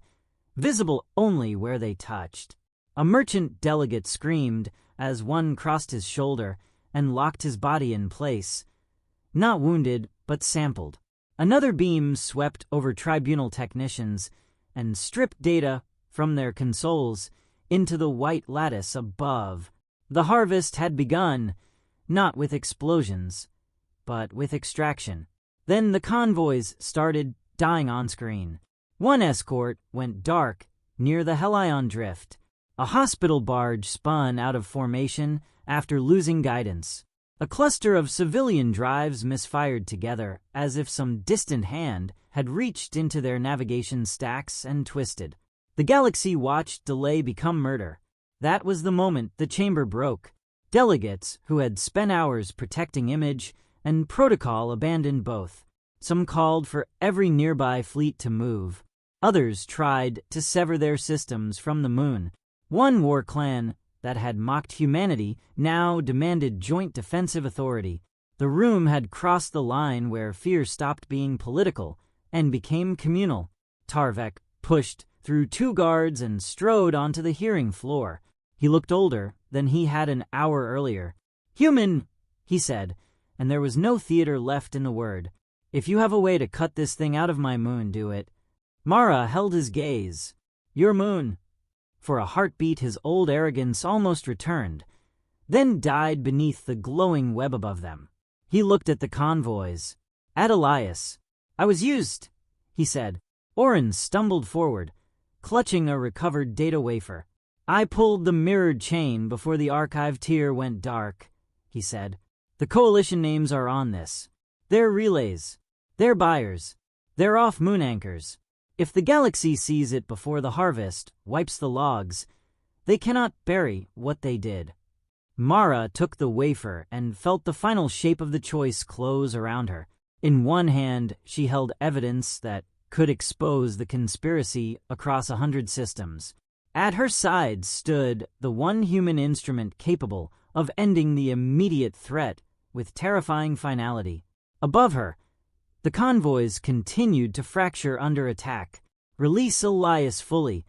S1: visible only where they touched. A merchant delegate screamed as one crossed his shoulder and locked his body in place, not wounded but sampled. Another beam swept over tribunal technicians and stripped data from their consoles into the white lattice above. The harvest had begun, not with explosions, but with extraction. Then the convoys started dying on screen. One escort went dark near the Helion drift. A hospital barge spun out of formation after losing guidance. A cluster of civilian drives misfired together as if some distant hand had reached into their navigation stacks and twisted. The galaxy watched delay become murder. That was the moment the chamber broke. Delegates who had spent hours protecting image and protocol abandoned both. Some called for every nearby fleet to move. Others tried to sever their systems from the moon. One war clan that had mocked humanity now demanded joint defensive authority. The room had crossed the line where fear stopped being political and became communal. Tarvek pushed through two guards and strode onto the hearing floor. He looked older than he had an hour earlier. "Human," he said, and there was no theater left in the word. "If you have a way to cut this thing out of my moon, do it." Mara held his gaze. "Your moon." For a heartbeat, his old arrogance almost returned, then died beneath the glowing web above them. He looked at the convoys, at Elias. "I was used," he said. Oren stumbled forward, clutching a recovered data wafer. "I pulled the mirrored chain before the archive tier went dark," he said. "The coalition names are on this. They're relays. They're buyers. They're off-moon anchors. If the galaxy sees it before the harvest, wipes the logs, they cannot bury what they did." Mara took the wafer and felt the final shape of the choice close around her. In one hand, she held evidence that could expose the conspiracy across 100 systems. At her side stood the one human instrument capable of ending the immediate threat with terrifying finality. Above her, the convoys continued to fracture under attack. Release Elias fully,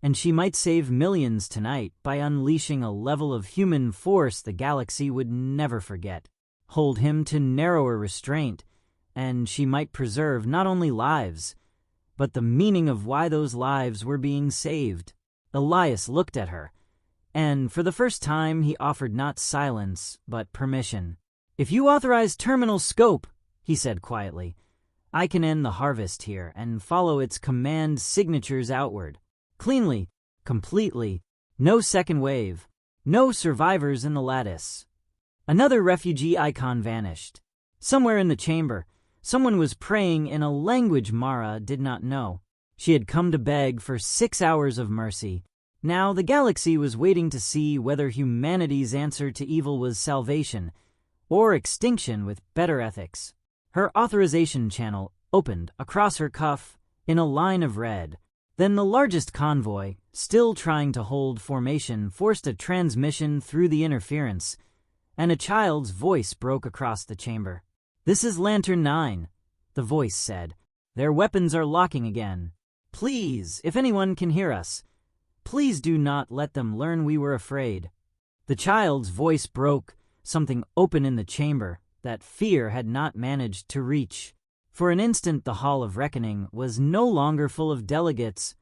S1: and she might save millions tonight by unleashing a level of human force the galaxy would never forget. Hold him to narrower restraint, and she might preserve not only lives, but the meaning of why those lives were being saved. Elias looked at her, and for the first time he offered not silence, but permission. "If you authorize terminal scope," he said quietly, "I can end the harvest here and follow its command signatures outward. Cleanly, completely, no second wave, no survivors in the lattice." Another refugee icon vanished. Somewhere in the chamber, someone was praying in a language Mara did not know. She had come to beg for 6 hours of mercy. Now the galaxy was waiting to see whether humanity's answer to evil was salvation or extinction with better ethics. Her authorization channel opened across her cuff in a line of red. Then the largest convoy, still trying to hold formation, forced a transmission through the interference, and a child's voice broke across the chamber. "This is Lantern 9, the voice said. "Their weapons are locking again. Please, if anyone can hear us, please do not let them learn we were afraid." The child's voice broke, something open in the chamber that fear had not managed to reach. For an instant the Hall of Reckoning was no longer full of delegates,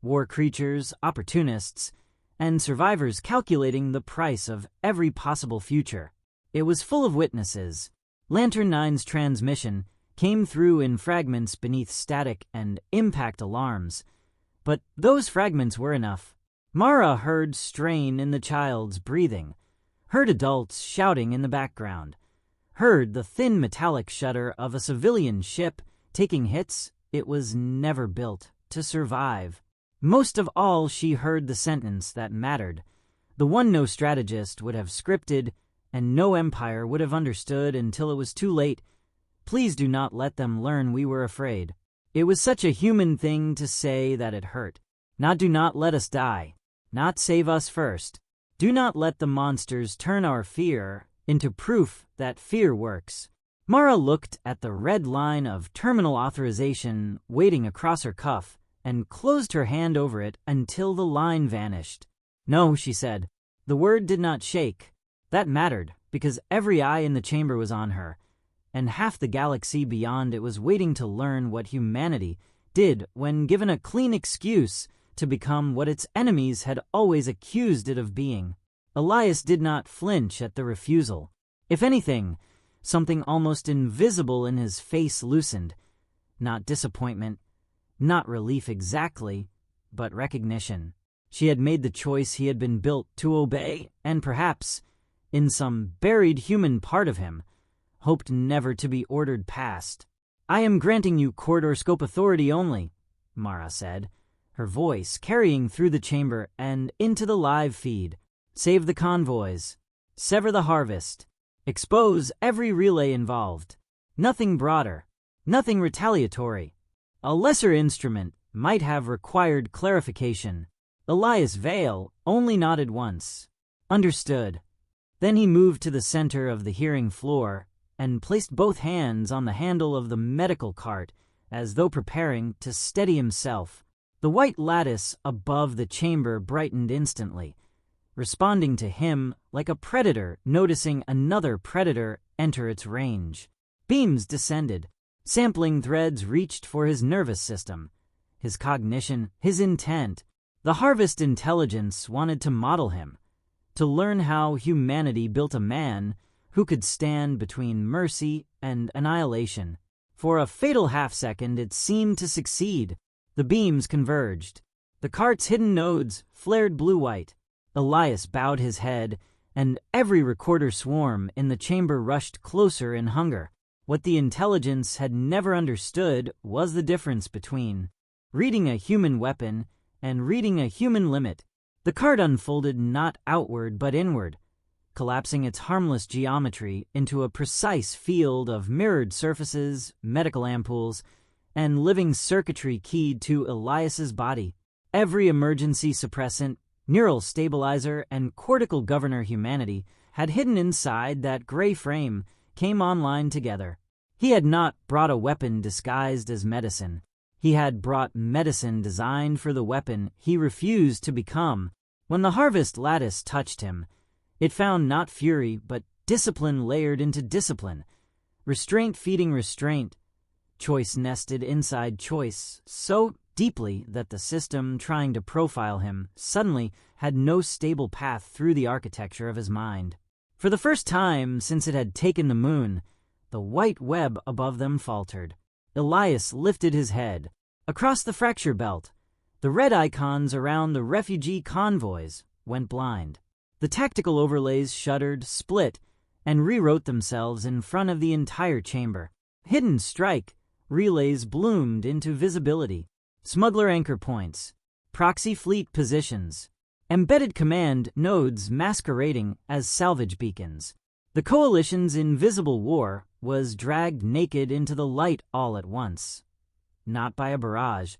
S1: war creatures, opportunists, and survivors calculating the price of every possible future. It was full of witnesses. Lantern 9's transmission came through in fragments beneath static and impact alarms, but those fragments were enough. Mara heard strain in the child's breathing, heard adults shouting in the background, heard the thin metallic shudder of a civilian ship taking hits it was never built to survive. Most of all, she heard the sentence that mattered, the one no strategist would have scripted and no empire would have understood until it was too late. "Please do not let them learn we were afraid." It was such a human thing to say that it hurt. Not "do not let us die," not "save us first." Do not let the monsters turn our fear into proof that fear works. Mara looked at the red line of terminal authorization waiting across her cuff and closed her hand over it until the line vanished. "No," she said. The word did not shake. That mattered, because every eye in the chamber was on her, and half the galaxy beyond it was waiting to learn what humanity did when given a clean excuse to become what its enemies had always accused it of being. Elias did not flinch at the refusal. If anything, something almost invisible in his face loosened. Not disappointment, not relief exactly, but recognition. She had made the choice he had been built to obey, and perhaps, in some buried human part of him, hoped never to be ordered past. "I am granting you corridor scope authority only," Mara said, her voice carrying through the chamber and into the live feed. "Save the convoys. Sever the harvest. Expose every relay involved. Nothing broader. Nothing retaliatory. A lesser instrument might have required clarification." Elias Vale only nodded once. "Understood." Then he moved to the center of the hearing floor and placed both hands on the handle of the medical cart as though preparing to steady himself. The white lattice above the chamber brightened instantly, responding to him like a predator noticing another predator enter its range. Beams descended. Sampling threads reached for his nervous system, his cognition, his intent. The Harvest intelligence wanted to model him, to learn how humanity built a man who could stand between mercy and annihilation. For a fatal half-second it seemed to succeed. The beams converged. The cart's hidden nodes flared blue-white. Elias bowed his head, and every recorder swarm in the chamber rushed closer in hunger. What the intelligence had never understood was the difference between reading a human weapon and reading a human limit. The cart unfolded not outward but inward, collapsing its harmless geometry into a precise field of mirrored surfaces, medical ampoules, and living circuitry keyed to Elias's body. Every emergency suppressant, neural stabilizer, and cortical governor humanity had hidden inside that gray frame came online together. He had not brought a weapon disguised as medicine. He had brought medicine designed for the weapon he refused to become. When the harvest lattice touched him, it found not fury, but discipline layered into discipline, restraint feeding restraint, choice nested inside choice, so deeply that the system trying to profile him suddenly had no stable path through the architecture of his mind. For the first time since it had taken the moon, the white web above them faltered. Elias lifted his head. Across the fracture belt, the red icons around the refugee convoys went blind. The tactical overlays shuddered, split, and rewrote themselves in front of the entire chamber. Hidden strike relays bloomed into visibility. Smuggler anchor points, proxy fleet positions, embedded command nodes masquerading as salvage beacons. The Coalition's invisible war was dragged naked into the light all at once. Not by a barrage,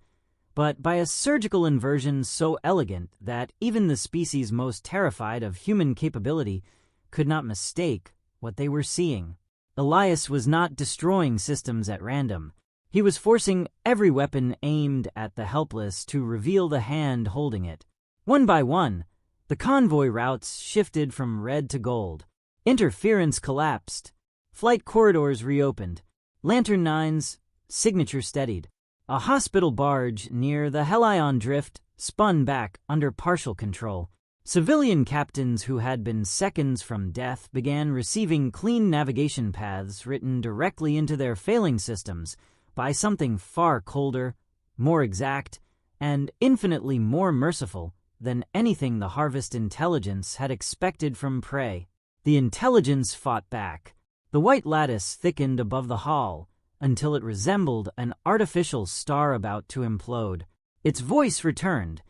S1: but by a surgical inversion so elegant that even the species most terrified of human capability could not mistake what they were seeing. Elias was not destroying systems at random. He was forcing every weapon aimed at the helpless to reveal the hand holding it. One by one, the convoy routes shifted from red to gold. Interference collapsed. Flight corridors reopened. Lantern 9's signature steadied. A hospital barge near the Helion drift spun back under partial control. Civilian captains who had been seconds from death began receiving clean navigation paths written directly into their failing systems by something far colder, more exact, and infinitely more merciful than anything the Harvest intelligence had expected from prey. The intelligence fought back. The white lattice thickened above the hall until it resembled an artificial star about to implode. Its voice returned,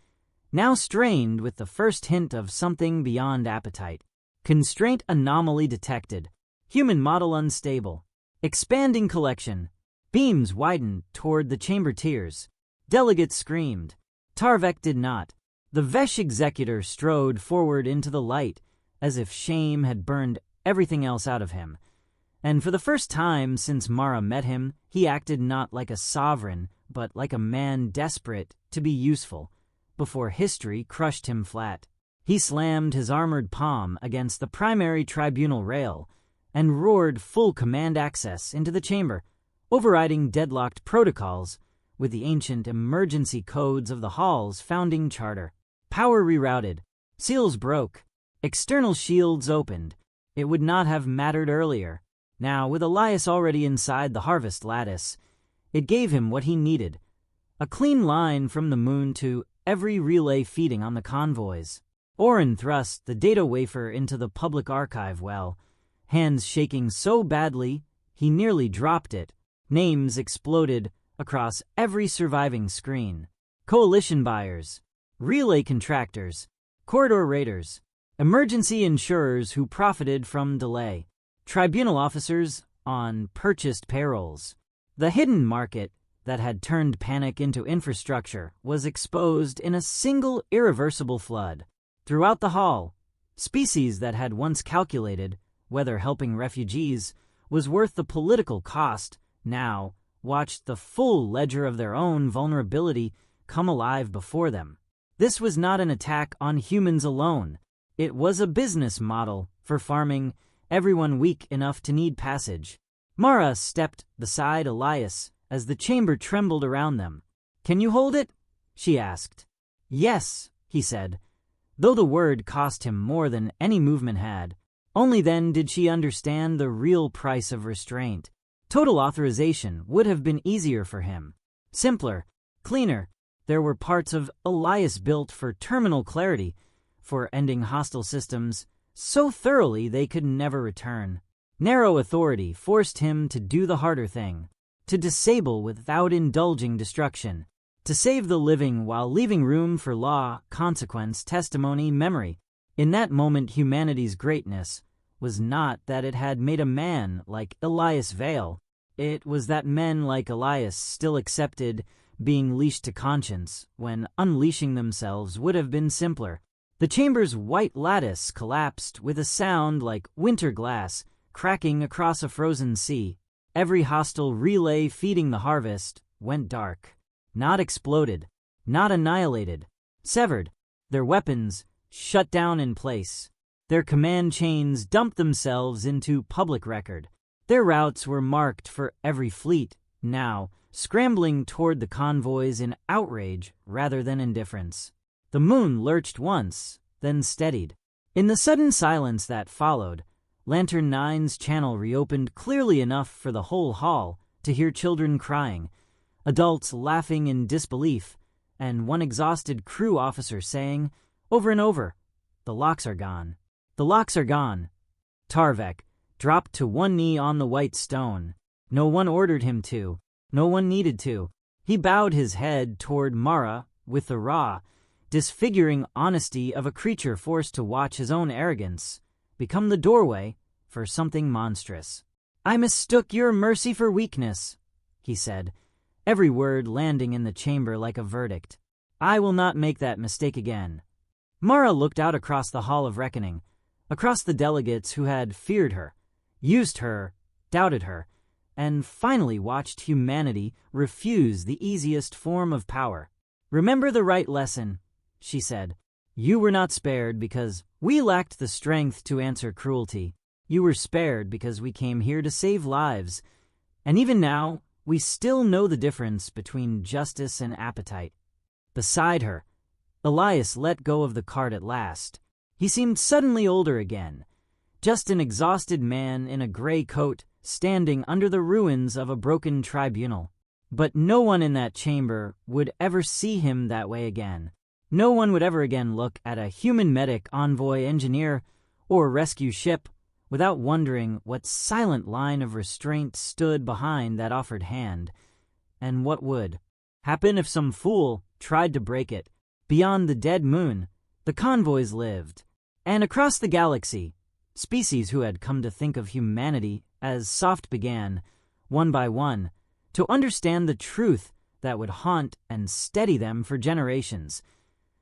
S1: now strained with the first hint of something beyond appetite. Constraint anomaly detected. Human model unstable. Expanding collection. Beams widened toward the chamber tiers. Delegates screamed. Tarvek did not. The Vesh executor strode forward into the light, as if shame had burned everything else out of him. And for the first time since Mara met him, he acted not like a sovereign, but like a man desperate to be useful, before history crushed him flat. He slammed his armored palm against the primary tribunal rail and roared full command access into the chamber, overriding deadlocked protocols with the ancient emergency codes of the hall's founding charter. Power rerouted. Seals broke. External shields opened. It would not have mattered earlier. Now, with Elias already inside the harvest lattice, it gave him what he needed. A clean line from the moon to every relay feeding on the convoys. Oren thrust the data wafer into the public archive well, hands shaking so badly he nearly dropped it. Names exploded across every surviving screen. Coalition buyers, relay contractors, corridor raiders, emergency insurers who profited from delay, tribunal officers on purchased payrolls. The hidden market that had turned panic into infrastructure was exposed in a single irreversible flood. Throughout the hall, species that had once calculated whether helping refugees was worth the political cost now watched the full ledger of their own vulnerability come alive before them. This was not an attack on humans alone. It was a business model for farming everyone weak enough to need passage. Mara stepped beside Elias as the chamber trembled around them. "Can you hold it?" she asked. "Yes," he said, though the word cost him more than any movement had. Only then did she understand the real price of restraint. Total authorization would have been easier for him. Simpler, cleaner. There were parts of Elias built for terminal clarity, for ending hostile systems so thoroughly they could never return. Narrow authority forced him to do the harder thing, to disable without indulging destruction, to save the living while leaving room for law, consequence, testimony, memory. In that moment, humanity's greatness was not that it had made a man like Elias Vale. It was that men like Elias still accepted being leashed to conscience when unleashing themselves would have been simpler. The chamber's white lattice collapsed with a sound like winter glass cracking across a frozen sea. Every hostile relay feeding the harvest went dark. not exploded, not annihilated, severed, their weapons shut down in place. Their command chains dumped themselves into public record. Their routes were marked for every fleet, now scrambling toward the convoys in outrage rather than indifference. The moon lurched once, then steadied. In the sudden silence that followed, Lantern 9's channel reopened clearly enough for the whole hall to hear children crying, adults laughing in disbelief, and one exhausted crew officer saying, over and over, "The locks are gone. The locks are gone." Tarvek dropped to one knee on the white stone. No one ordered him to. No one needed to. He bowed his head toward Mara with the raw, disfiguring honesty of a creature forced to watch his own arrogance become the doorway for something monstrous. "I mistook your mercy for weakness," he said, every word landing in the chamber like a verdict. "I will not make that mistake again." Mara looked out across the Hall of Reckoning, across the delegates who had feared her, used her, doubted her, and finally watched humanity refuse the easiest form of power. "Remember the right lesson," she said. "You were not spared because we lacked the strength to answer cruelty. You were spared because we came here to save lives. And even now, we still know the difference between justice and appetite." Beside her, Elias let go of the cart at last. He seemed suddenly older again, just an exhausted man in a gray coat standing under the ruins of a broken tribunal. But no one in that chamber would ever see him that way again. No one would ever again look at a human medic, envoy, engineer, or rescue ship without wondering what silent line of restraint stood behind that offered hand, and what would happen if some fool tried to break it. Beyond the dead moon, the convoys lived, and across the galaxy, species who had come to think of humanity as soft began, one by one, to understand the truth that would haunt and steady them for generations.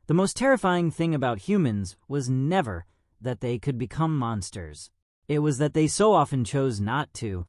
S1: The most terrifying thing about humans was never that they could become monsters. It was that they so often chose not to.